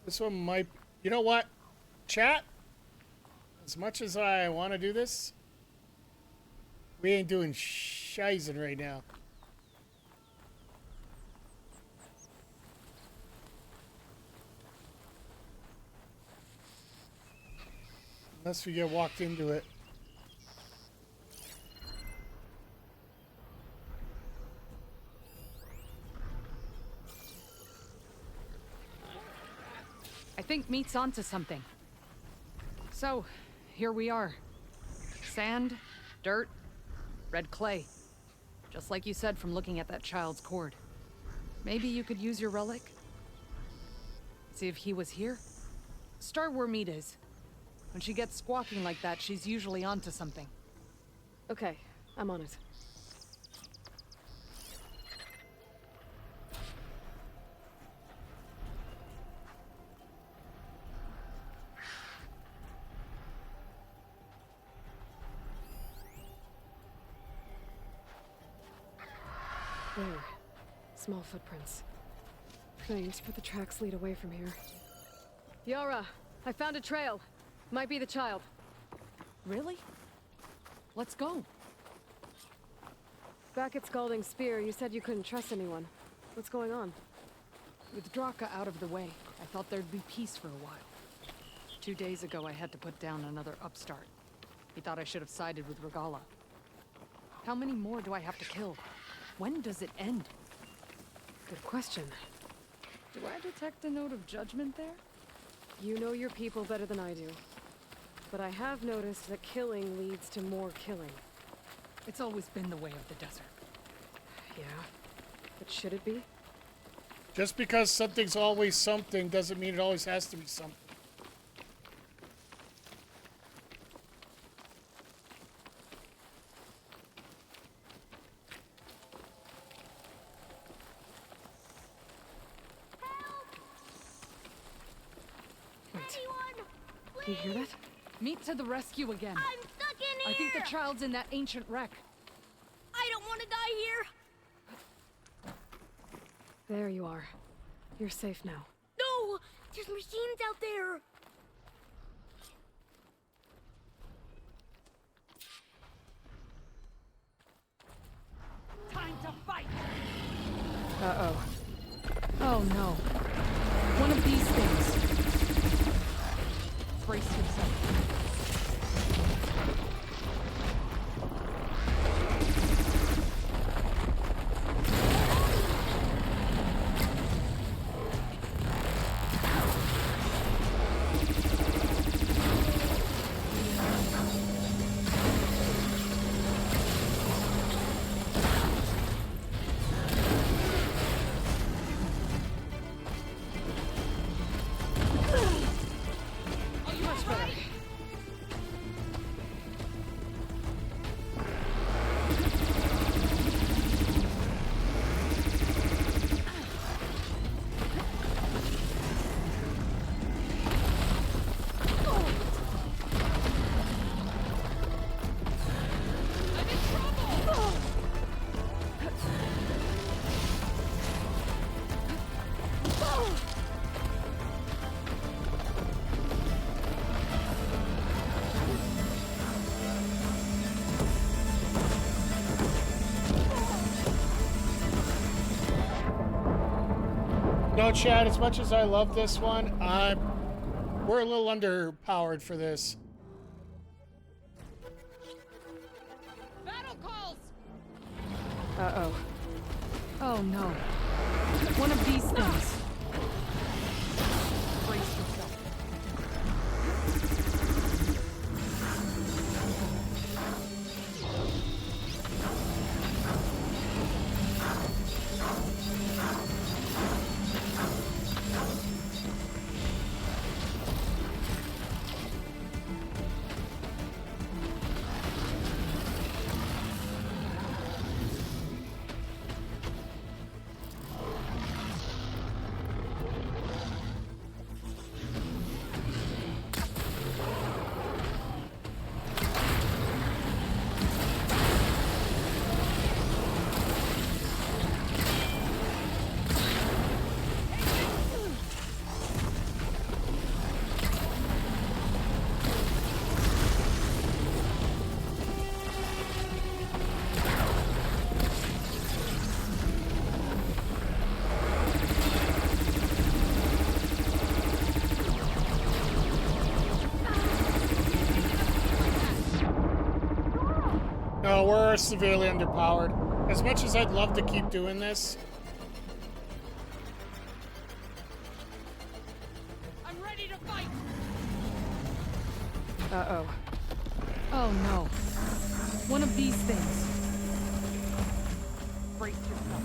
This one might... You know what? Chat? As much as I want to do this, we ain't doing shizen right now. Unless we get walked into it. I think Meat's onto something. So, here we are. Sand, dirt, red clay. Just like you said from looking at that child's cord. Maybe you could use your relic? See if he was here? Start where Meat is. When she gets squawking like that, she's usually onto something. Okay, I'm on it. There. Small footprints. Thanks, but the tracks lead away from here. Yara, I found a trail. Might be the child. Really? Let's go. Back at Scalding Spear, you said you couldn't trust anyone. What's going on? With Draka out of the way, I thought there'd be peace for a while. 2 days ago, I had to put down another upstart. He thought I should have sided with Regala. How many more do I have to kill? When does it end? Good question. Do I detect a note of judgment there? You know your people better than I do. But I have noticed that killing leads to more killing. It's always been the way of the desert. Yeah. But should it be? Just because something's always something doesn't mean it always has to be something. Do you hear that? Meet to the rescue again. I'm stuck in here! I think the child's in that ancient wreck. I don't want to die here! There you are. You're safe now. No! There's machines out there! Time to fight! Uh-oh. Oh no. One of these things. Brace yourself. No, Chad, as much as I love this one, we're a little underpowered for this. Battle calls! Uh-oh. Oh no. One of these things. Brace yourself. No, we're severely underpowered. As much as I'd love to keep doing this. I'm ready to fight! Uh-oh. Oh no. One of these things. Brace yourself.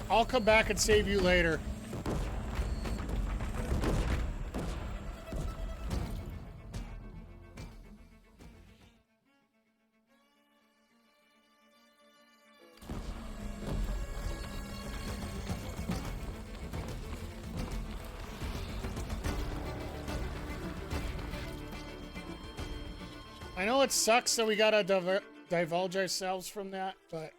I'll come back and save you later. I know it sucks that we gotta divulge ourselves from that, but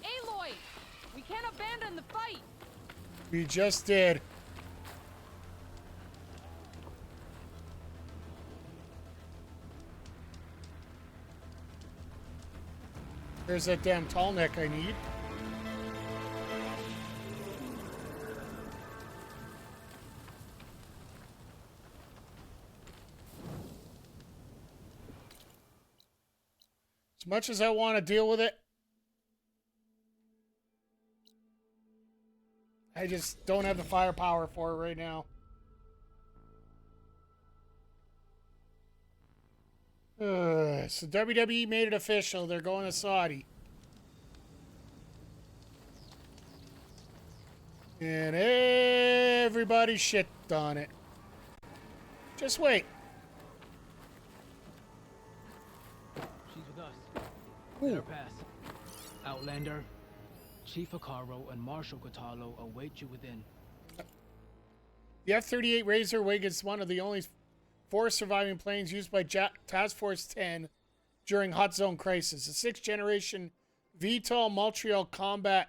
Aloy! We can't abandon the fight! we just did. There's that damn tall neck I need. As much as I want to deal with it, I just don't have the firepower for it right now. So WWE made it official. They're going to Saudi. And everybody shit on it. Just wait. She's with us. Let her pass. Outlander, Chief Akaro, and Marshal Kotalo await you within. The F-38 Razor Wing is one of the only 4 surviving planes used by Task Force 10 during Hot Zone Crisis. A 6th generation VTOL Montreal combat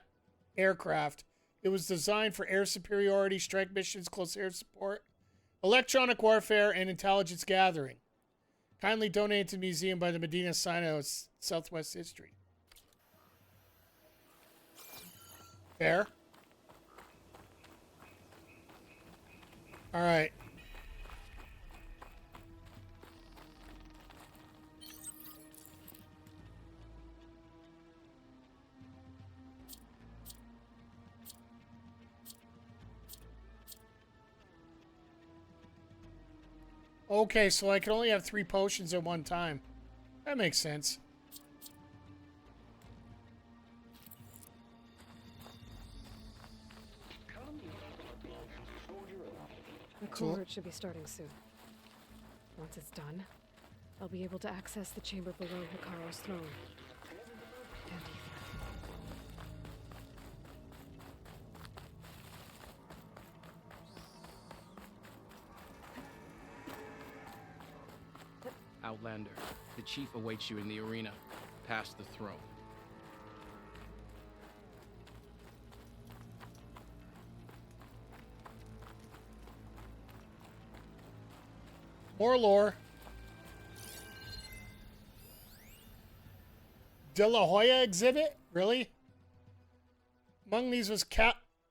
aircraft. It was designed for air superiority, strike missions, close air support, electronic warfare, and intelligence gathering. Kindly donated to the museum by the Medina Sinai of Southwest History. Fair. All right. Okay, so I can only have 3 potions at one time. That makes sense. The culvert should be starting soon. Once it's done, I'll be able to access the chamber below Hikaro's throne. And Outlander, the chief awaits you in the arena, past the throne. More lore. De La Hoya exhibit? Really? Among these was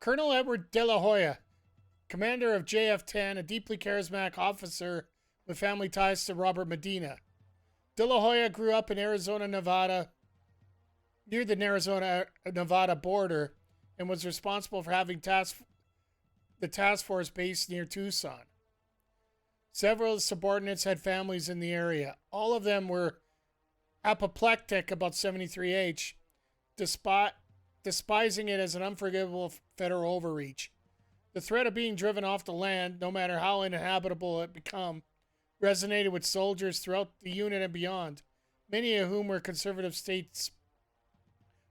Colonel Edward De La Hoya, commander of JF-10, a deeply charismatic officer with family ties to Robert Medina. De La Hoya grew up in Arizona, Nevada, near the Arizona-Nevada border, and was responsible for having the task force based near Tucson. Several of the subordinates had families in the area. All of them were apoplectic about 73H, despising it as an unforgivable federal overreach. The threat of being driven off the land, no matter how uninhabitable it become, resonated with soldiers throughout the unit and beyond, many of whom were conservative states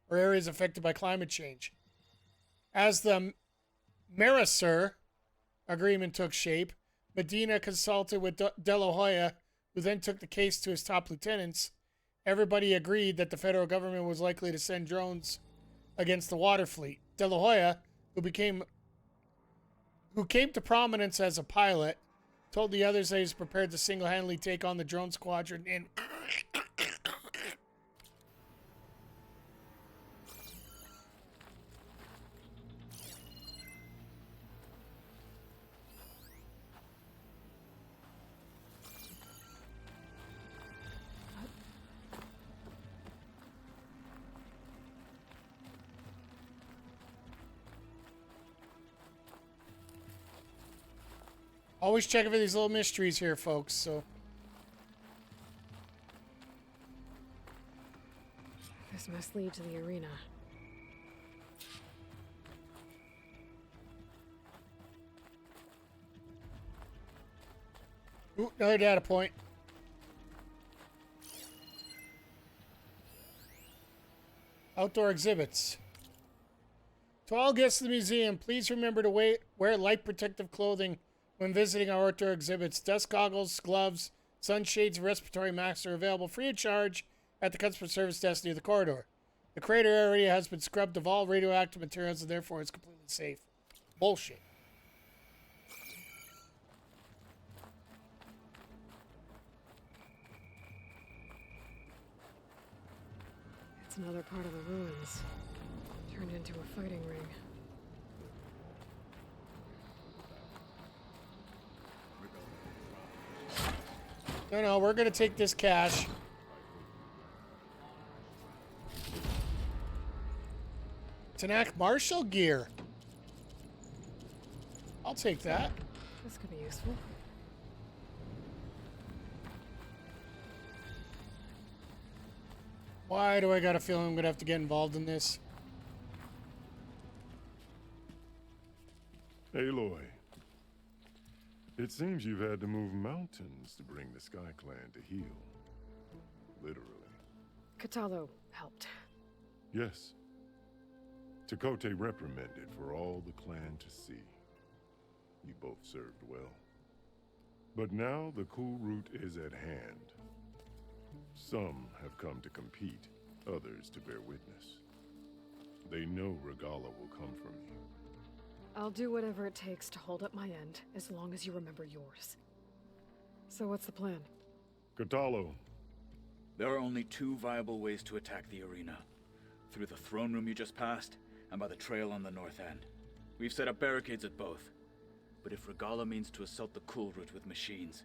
or areas affected by climate change. As the Marisur agreement took shape, Medina consulted with De La Hoya, who then took the case to his top lieutenants. Everybody agreed that the federal government was likely to send drones against the water fleet. De La Hoya, who came to prominence as a pilot, told the others that he was prepared to single-handedly take on the drone squadron in Always checking for these little mysteries here, folks, so. this must lead to the arena. Ooh, another data point. Outdoor exhibits. To all guests of the museum, please remember to wear light protective clothing when visiting our outdoor exhibits. Dust goggles, gloves, sunshades, and respiratory masks are available free of charge at the customer service desk near the corridor. The crater area has been scrubbed of all radioactive materials and therefore is completely safe. Bullshit. It's another part of the ruins. Turned into a fighting ring. No, we're gonna take this cash. Tanak Marshall gear. I'll take that. This could be useful. Why do I got a feeling I'm gonna have to get involved in this? Aloy, it seems you've had to move mountains to bring the Sky Clan to heal. Literally. Katalo helped. Yes. Tekote reprimanded for all the clan to see. You both served well. But now the cool route is at hand. Some have come to compete, others to bear witness. They know Regala will come from you. I'll do whatever it takes to hold up my end, as long as you remember yours. So what's the plan? Katalo. There are only two viable ways to attack the arena. Through the throne room you just passed, and by the trail on the north end. We've set up barricades at both. But if Regala means to assault the cool route with machines,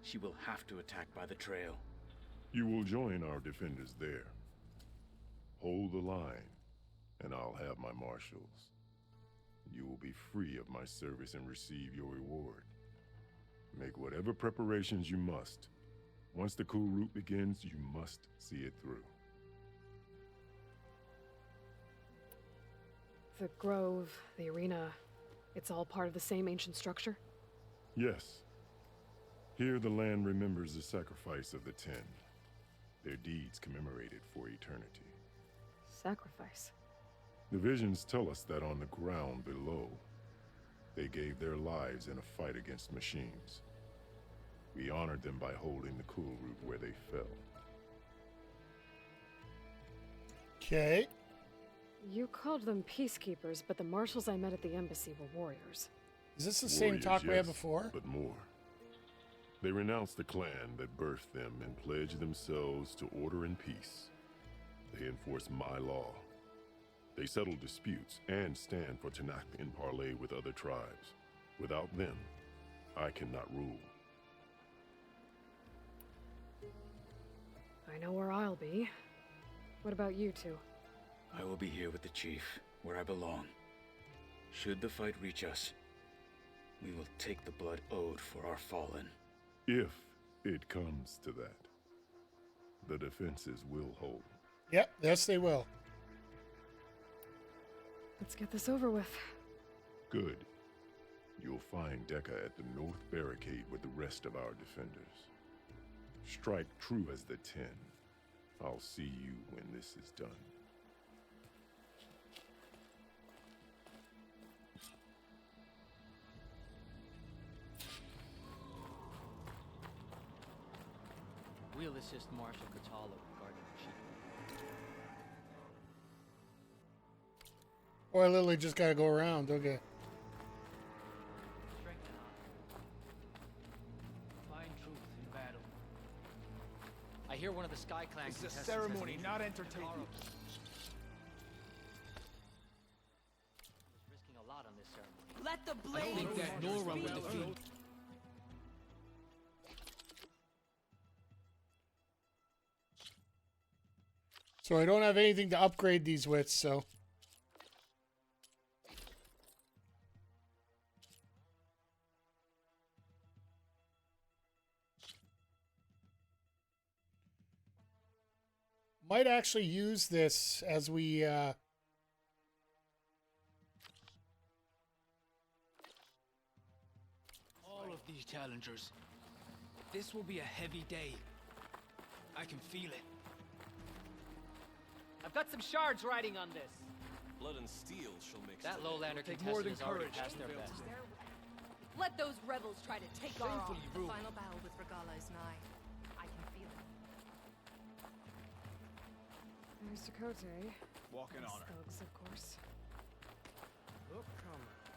she will have to attack by the trail. You will join our defenders there. Hold the line, and I'll have my marshals. You will be free of my service and receive your reward. Make whatever preparations you must. Once the cool route begins, you must see it through. The grove, the arena, it's all part of the same ancient structure? Yes. Here the land remembers the sacrifice of the 10. Their deeds commemorated for eternity. Sacrifice? The visions tell us that on the ground below, they gave their lives in a fight against machines. We honored them by holding the cool route where they fell. Okay. You called them peacekeepers, but the marshals I met at the embassy were warriors. Is this the same talk we had before? But more. They renounced the clan that birthed them and pledged themselves to order and peace. They enforce my law. They settle disputes and stand for Tanak in parley with other tribes. Without them, I cannot rule. I know where I'll be. What about you two? I will be here with the chief, where I belong. Should the fight reach us, we will take the blood owed for our fallen. If it comes to that, the defenses will hold. Yep, yes they will. Let's get this over with. Good. You'll find Dekka at the north barricade with the rest of our defenders. Strike true as the 10. I'll see you when this is done. We'll assist Marshal Katalo regarding the chief. Or I literally just gotta go around, okay. Find truth in battle. I hear one of the Sky Clan It's a contestants ceremony, has an not interest in entertainment. Kataro. Risking a lot on this ceremony. Let the I blade. think that Nora will defeat. So I don't have anything to upgrade these with, so. Might actually use this as we, All of these challengers. This will be a heavy day. I can feel it. I've got some shards riding on this. Blood and steel shall make That steady. lowlander Take more contestant than has already courage passed to their build best. Let those rebels try to take our arm. Shamefully rude. Final battle with Regala is nigh. I can feel it. There's Dakota. Walking on her. Thugs, of course. Look, comrade.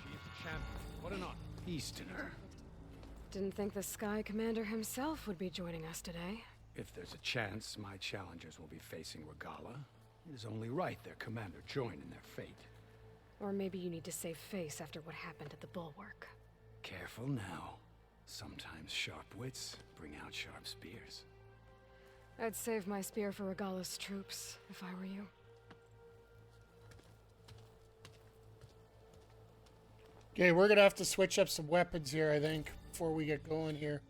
She's the champion. What an honor. East in her. Didn't think the Sky Commander himself would be joining us today. If there's a chance my challengers will be facing Regala, it is only right their commander join in their fate. Or maybe you need to save face after what happened at the Bulwark. Careful now. Sometimes sharp wits bring out sharp spears. I'd save my spear for Regala's troops, if I were you. Okay, we're gonna have to switch up some weapons here, I think, before we get going here.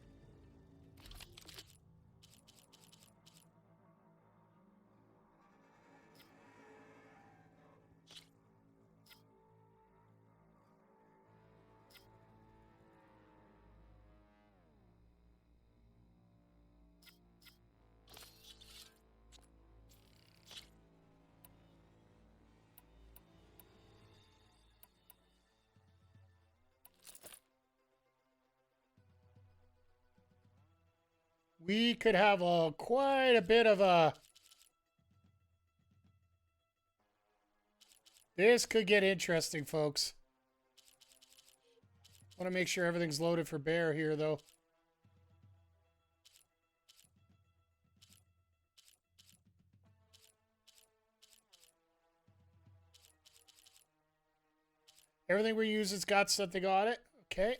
We could have quite a bit of a... This could get interesting, folks. Want to make sure everything's loaded for bear here, though. Everything we use has got something on it. Okay.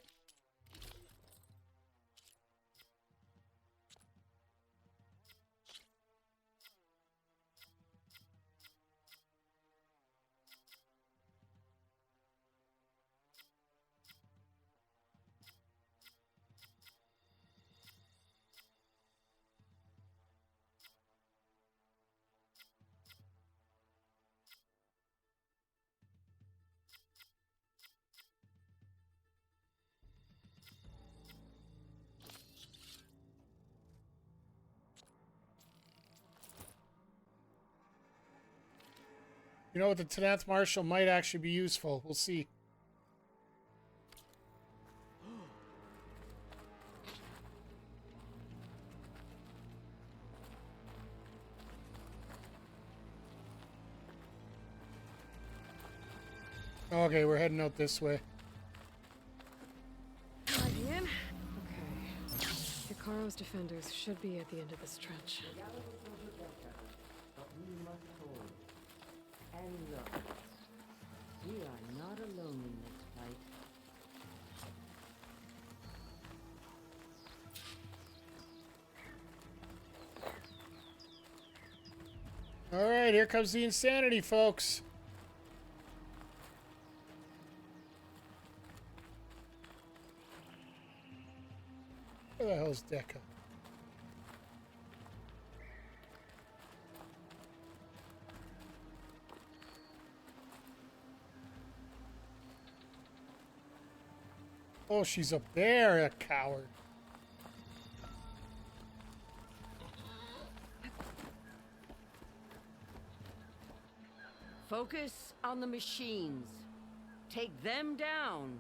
You know what? The 10th Marshal might actually be useful. We'll see. Okay, we're heading out this way. Again? Okay. Hikaro's defenders should be at the end of this trench. And look, we are not alone in this fight. All right, here comes the insanity, folks. Where the hell's Deca? Oh, she's up there, a coward. Focus on the machines. Take them down.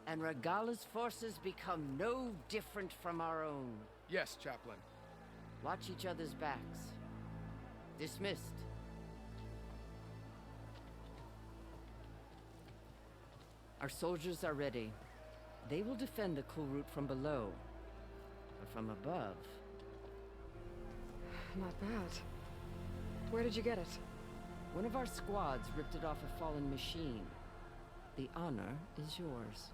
And Regala's forces become no different from our own. Yes, Chaplain. Watch each other's backs. Dismissed. Our soldiers are ready. They will defend the cool route from below. But from above... Not bad. Where did you get it? One of our squads ripped it off a fallen machine. The honor is yours.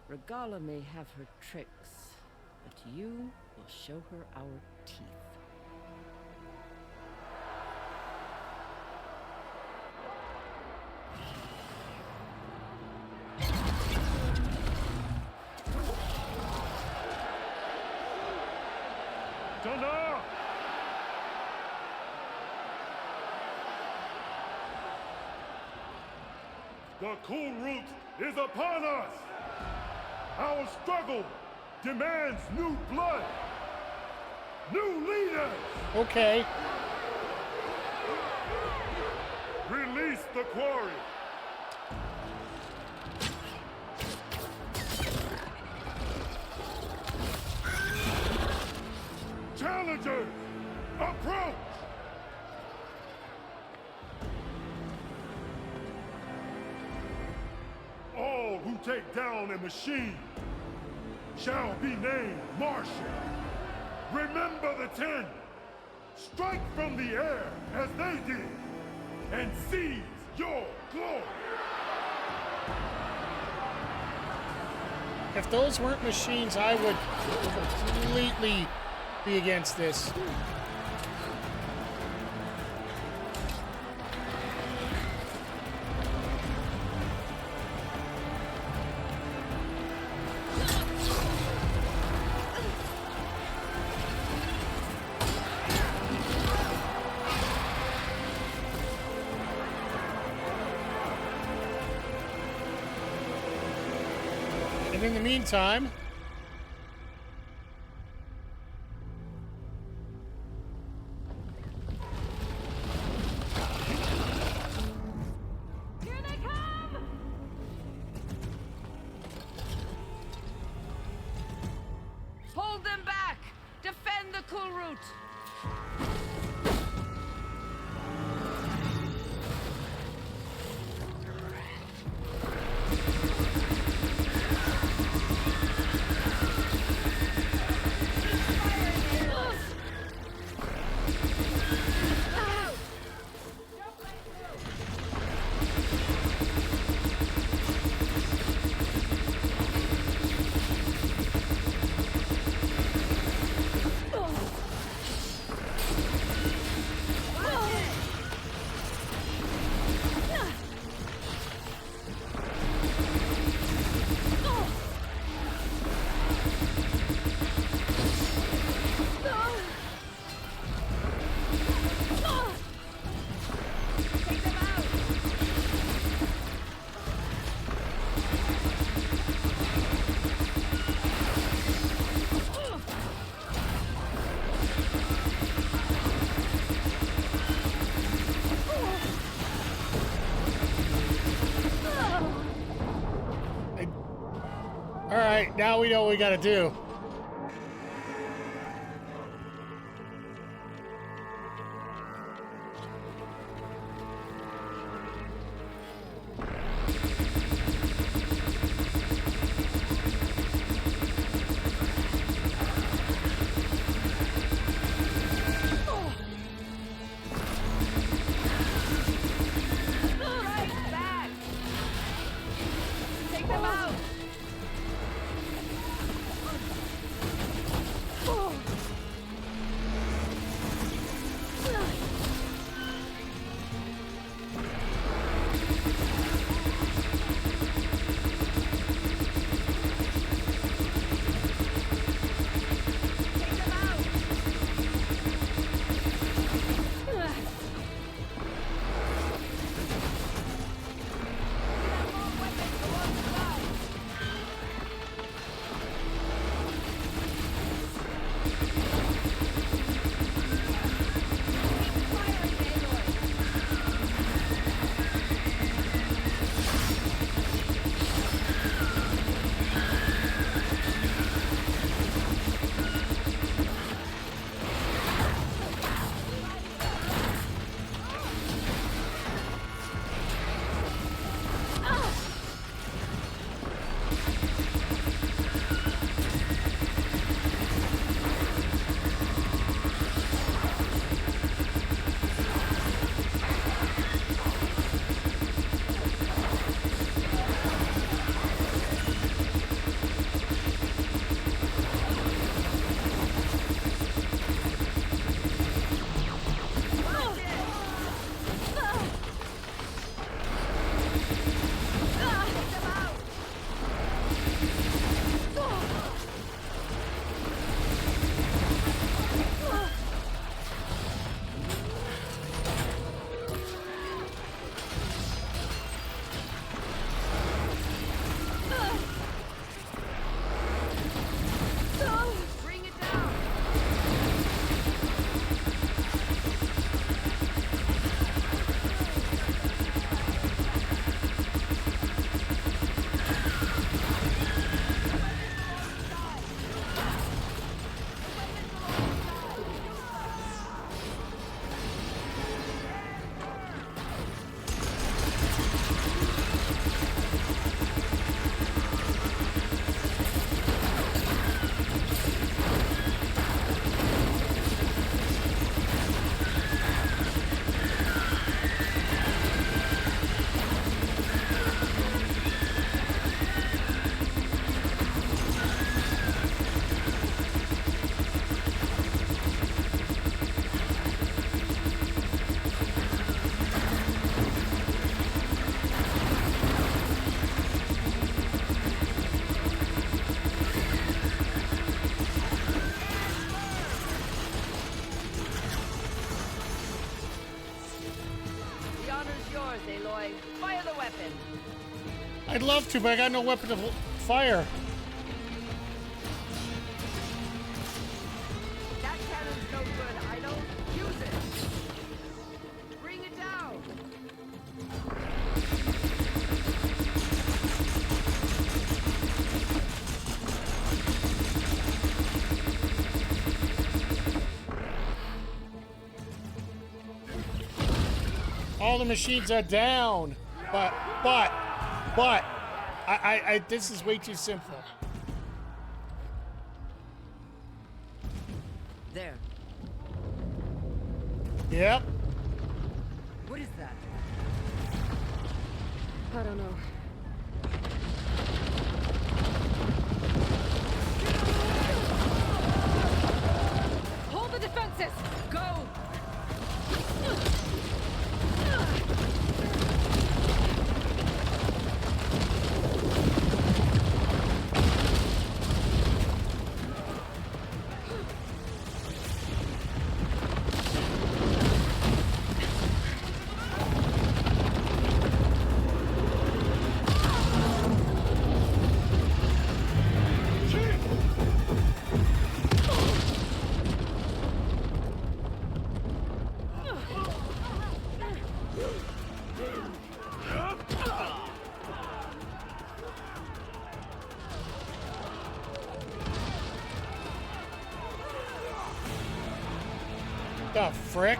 Regala may have her tricks, but you will show her our teeth. Thunder! The cool route is upon us! Our struggle demands new blood! New leaders! Okay. the quarry! Challengers, approach! All who take down a machine shall be named Martian. Remember the 10. Strike from the air as they did, and seize your glory. If those weren't machines, I would completely be against this. And in the meantime, Here they come! Hold them back! Defend the cool route! all right, now we know what we gotta do. Take them out! Aloy, fire the weapon. I'd love to, but I got no weapon to fire. That cannon's no good. I don't use it. Bring it down. All the machines are down, but I this is way too simple. There. Yep. What is that? I don't know. Hold the defenses! Go! The frick?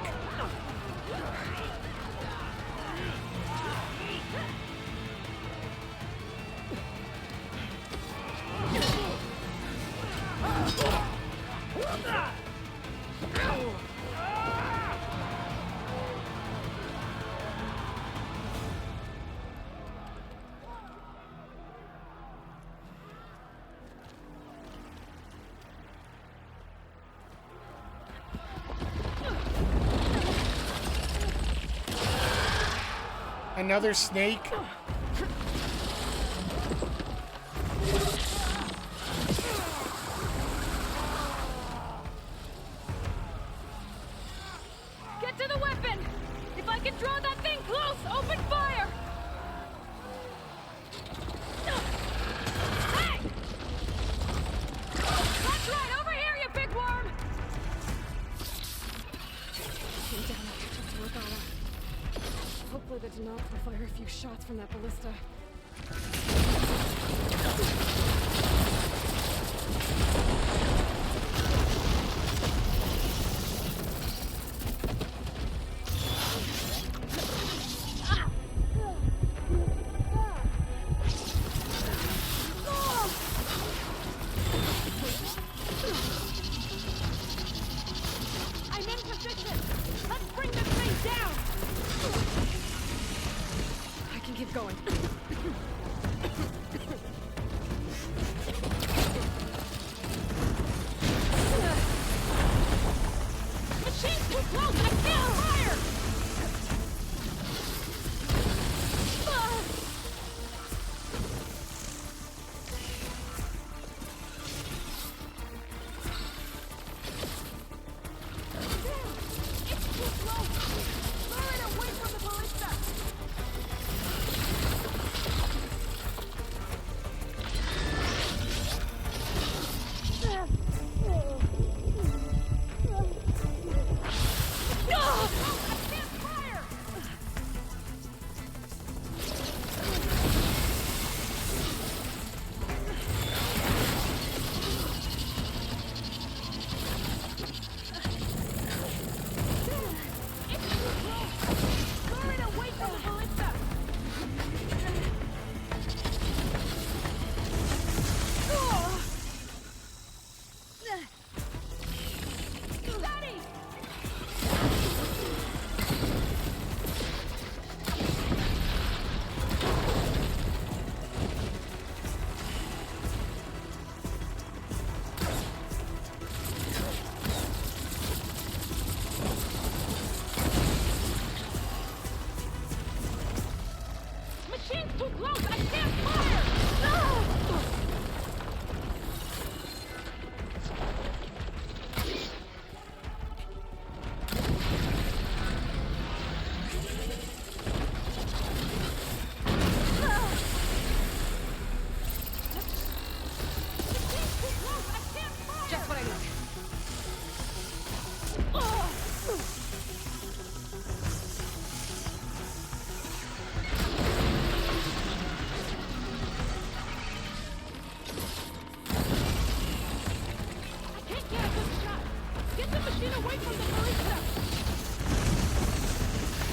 Another snake? Get to the weapon! If I can draw that thing close, open fire! Hey! That's right, over here, you big worm! Came down and catch up to Regala. Hopefully the Denat will fire a few shots from that ballista. I'm in position! Let's bring this thing down! I can keep going. machine away from the barista!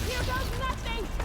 Here goes nothing!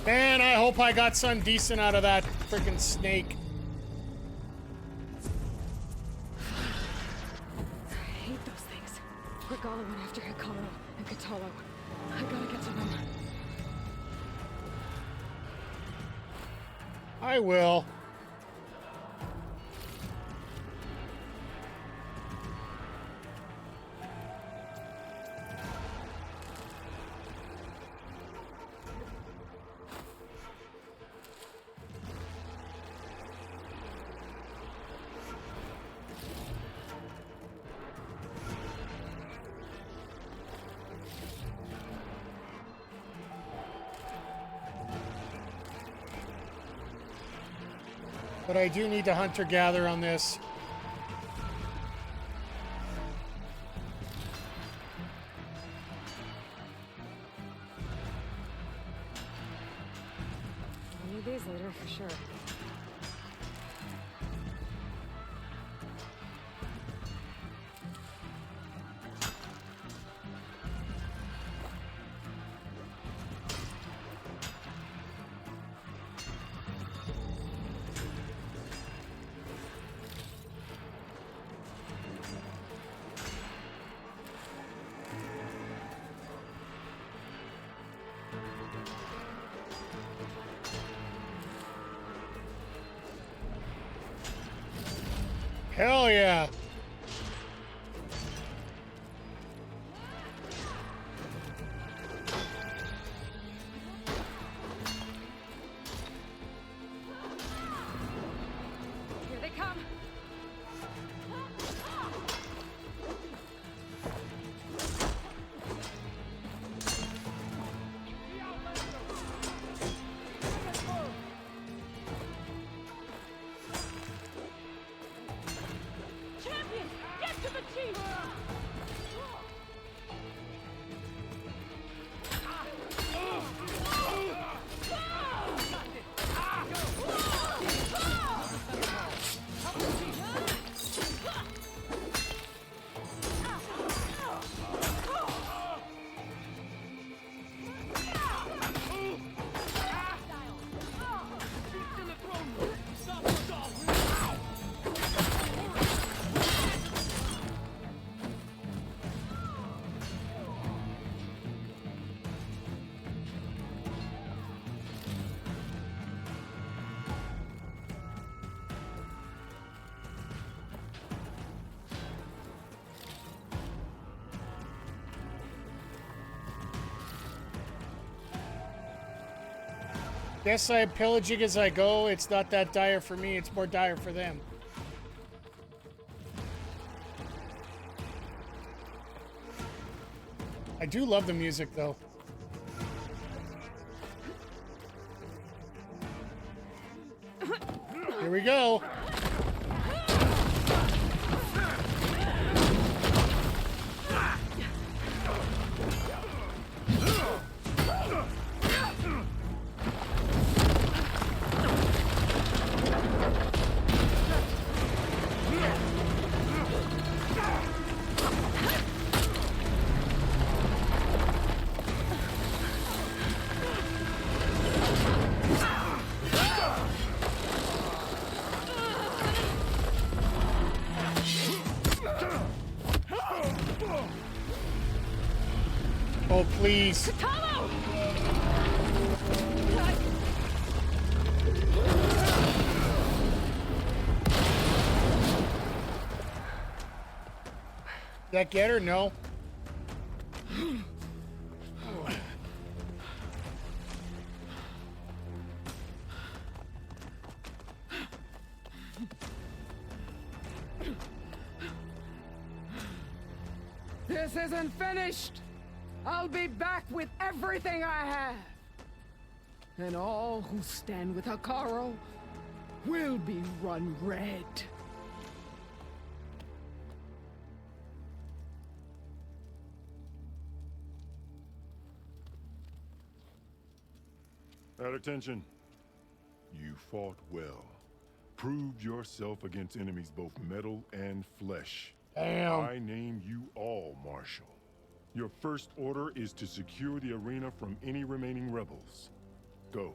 Man, I hope I got something decent out of that freaking snake. I hate those things. Regala went after Hikaru and Katalo. I gotta get to them. I will. But I do need to hunter-gather on this. I'll need these later for sure. Hell yeah. Here they come. Champion, get to the chief! Guess I'm pillaging as I go. It's not that dire for me, it's more dire for them. I do love the music though. Here we go. Oh, please. That get her? No. This isn't finished. I'll be back with everything I have. And all who stand with Hikaru will be run red. At attention. You fought well. Proved yourself against enemies both metal and flesh. Damn. I name you all Marshal. Your first order is to secure the arena from any remaining rebels. Go.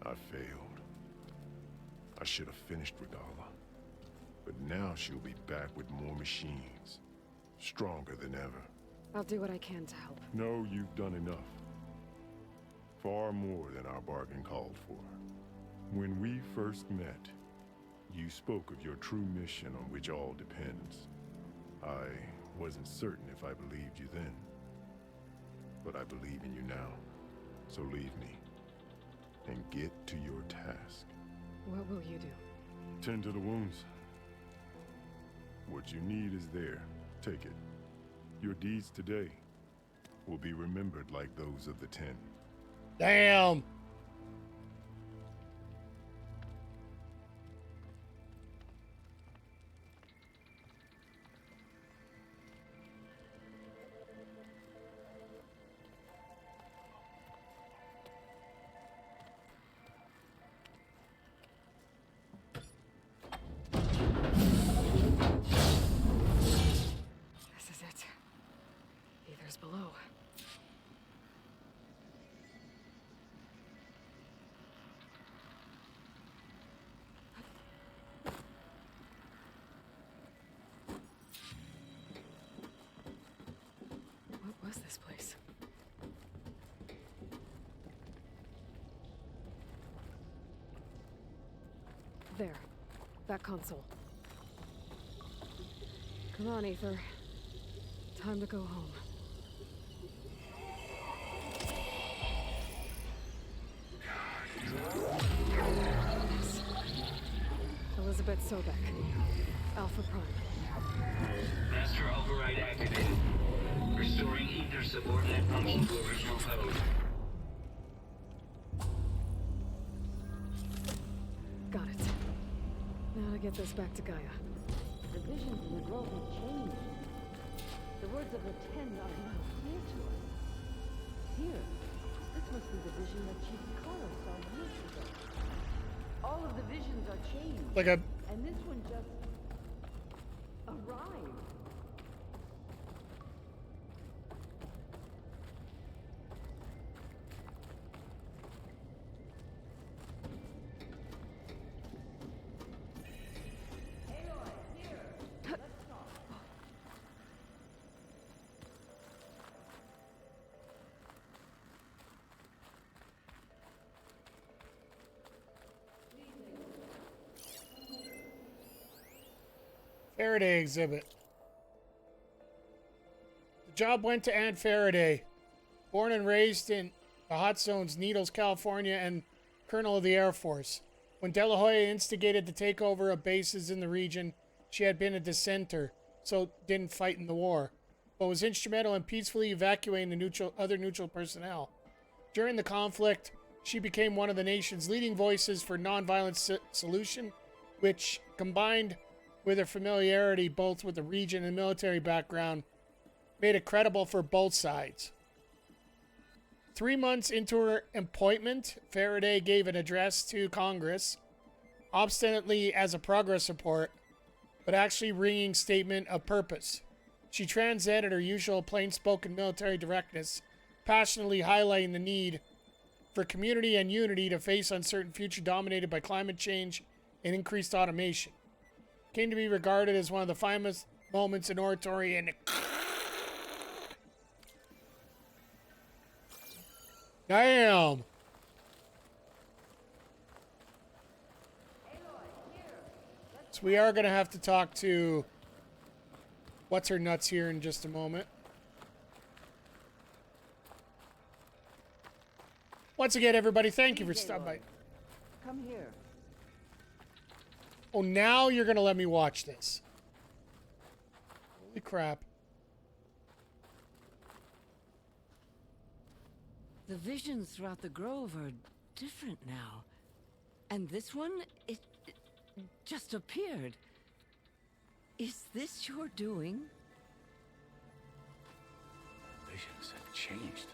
I failed. I should have finished Regala. But now she'll be back with more machines. Stronger than ever. I'll do what I can to help. No, you've done enough. Far more than our bargain called for. When we first met, you spoke of your true mission on which all depends. I wasn't certain if I believed you then. But I believe in you now. So leave me. And get to your task. What will you do? Tend to the wounds. What you need is there. Take it. Your deeds today will be remembered like those of the 10. Damn! This is it. Ether's below. What was this place? There. That console. Come on, Ether. Time to go home. Yes. Elizabeth Sobek. Alpha Prime. Master override activated. Restoring ether subordinate function to original code. Got it. Now to get this back to Gaia. The visions in the grove have changed. The words of the 10 are now clear to us. Here, this must be the vision that Chief Kara saw years ago. All of the visions are changed. Like a... And this one just... arrived. Faraday exhibit. The job went to Aunt Faraday, born and raised in the hot zones, Needles, California, and Colonel of the Air Force. When De La Hoya instigated the takeover of bases in the region, she had been a dissenter, so didn't fight in the war, but was instrumental in peacefully evacuating the other neutral personnel. During the conflict, she became one of the nation's leading voices for nonviolent solution, which, combined with her familiarity both with the region and military background, made it credible for both sides. 3 months into her appointment, Faraday gave an address to Congress, obstinately as a progress report, but actually ringing statement of purpose. She transcended her usual plain-spoken military directness, passionately highlighting the need for community and unity to face uncertain future dominated by climate change and increased automation. Came to be regarded as one of the finest moments in oratory in... Damn! So we are going to have to talk to... What's her nuts here in just a moment. Once again, everybody, thank you for stopping by. Come here. Oh, now you're going to let me watch this. Holy crap. The visions throughout the grove are different now. And this one, it just appeared. Is this your doing? Visions have changed.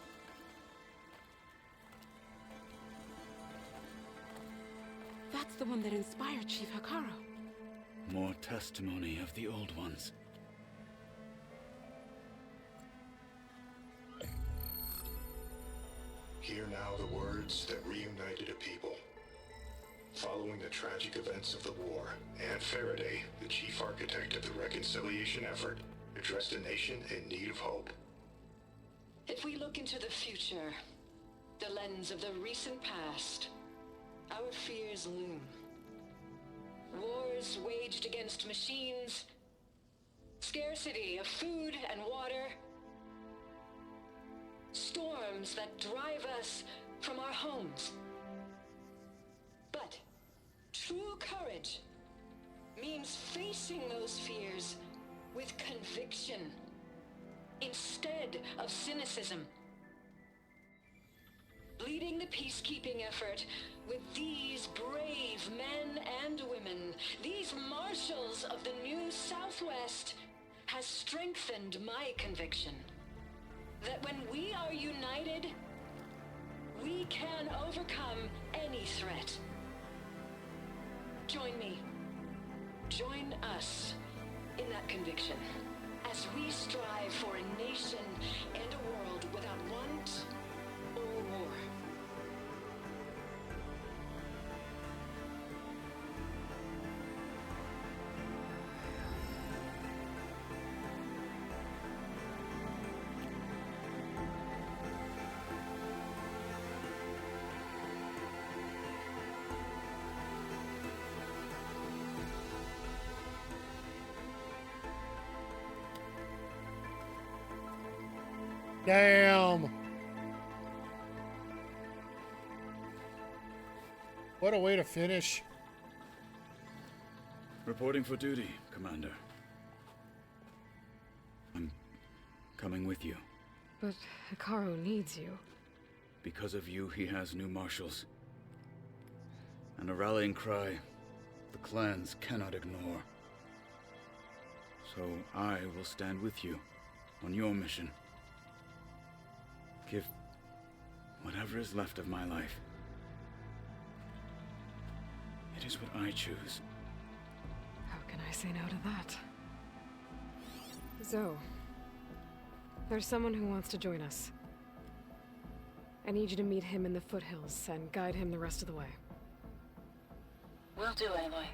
That's the one that inspired Chief Hakaro. More testimony of the old ones. Hear now the words that reunited a people. Following the tragic events of the war, Anne Faraday, the chief architect of the reconciliation effort, addressed a nation in need of hope. If we look into the future, the lens of the recent past, our fears loom. Wars waged against machines, scarcity of food and water, storms that drive us from our homes. But true courage means facing those fears with conviction instead of cynicism. Leading the peacekeeping effort with these brave men and women, these marshals of the new Southwest, has strengthened my conviction that when we are united, we can overcome any threat. Join me. Join us in that conviction as we strive for a nation and a world without want or war. Damn. What a way to finish. Reporting for duty, Commander. I'm coming with you. But Hikaru needs you. Because of you, he has new marshals. And a rallying cry the clans cannot ignore. So I will stand with you on your mission. Give whatever is left of my life. It is what I choose. How can I say no to that? Zoe, there's someone who wants to join us. I need you to meet him in the foothills and guide him the rest of the way. Will do, Aloy.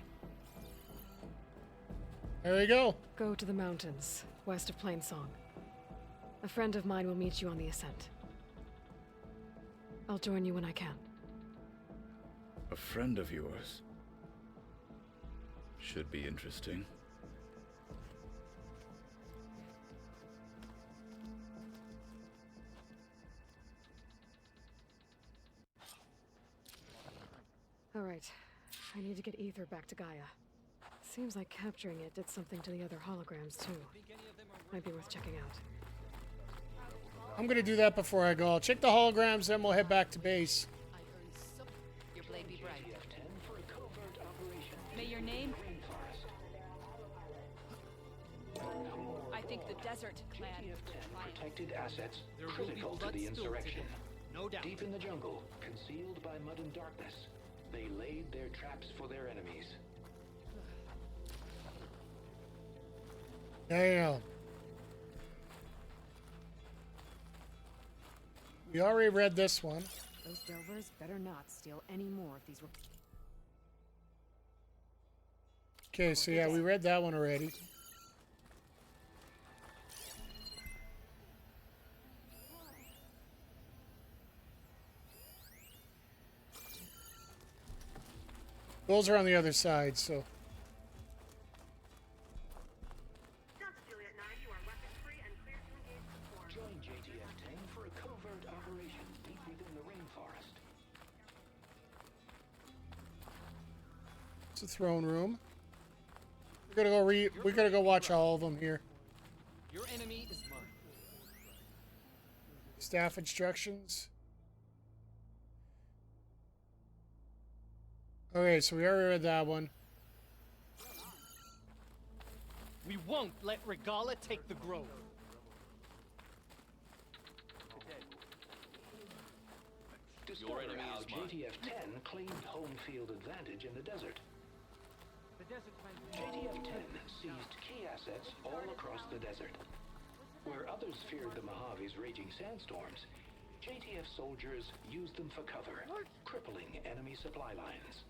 There you go. Go to the mountains, west of Plainsong. A friend of mine will meet you on the ascent. I'll join you when I can. A friend of yours? Should be interesting. All right. I need to get Ether back to Gaia. Seems like capturing it did something to the other holograms, too. Might be worth checking out. I'm gonna do that before I go. I'll check the holograms, then we'll head back to base. Your blade be bright. May your name... I think the desert clan... Protected assets critical to the insurrection. No doubt. Deep in the jungle, concealed by mud and darkness, they laid their traps for their enemies. Damn. We already read this one. Those Delvers better not steal any more of these. Okay, so yeah, we read that one already. Those are on the other side, so. Join JTF-10 for a covert operation deep within the rainforest. It's a throne room. We're gonna go watch all of them here. Your enemy is mine. Staff instructions. Okay, so we already read that one. We won't let Regala take the grove. Your enemy is JTF-10 claimed home field advantage in the desert. JTF-10 seized key assets all across the desert. Where others feared the Mojave's raging sandstorms, JTF soldiers use them for cover, crippling enemy supply lines.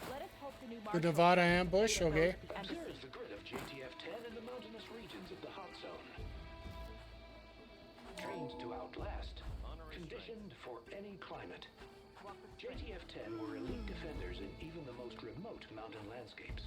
Let us hope the new The Nevada ambush, okay. Observe the grid of JTF-10 in the mountainous regions of the hot zone. Trained to outlast, conditioned for any climate. JTF-10 were elite defenders in even the most remote mountain landscapes.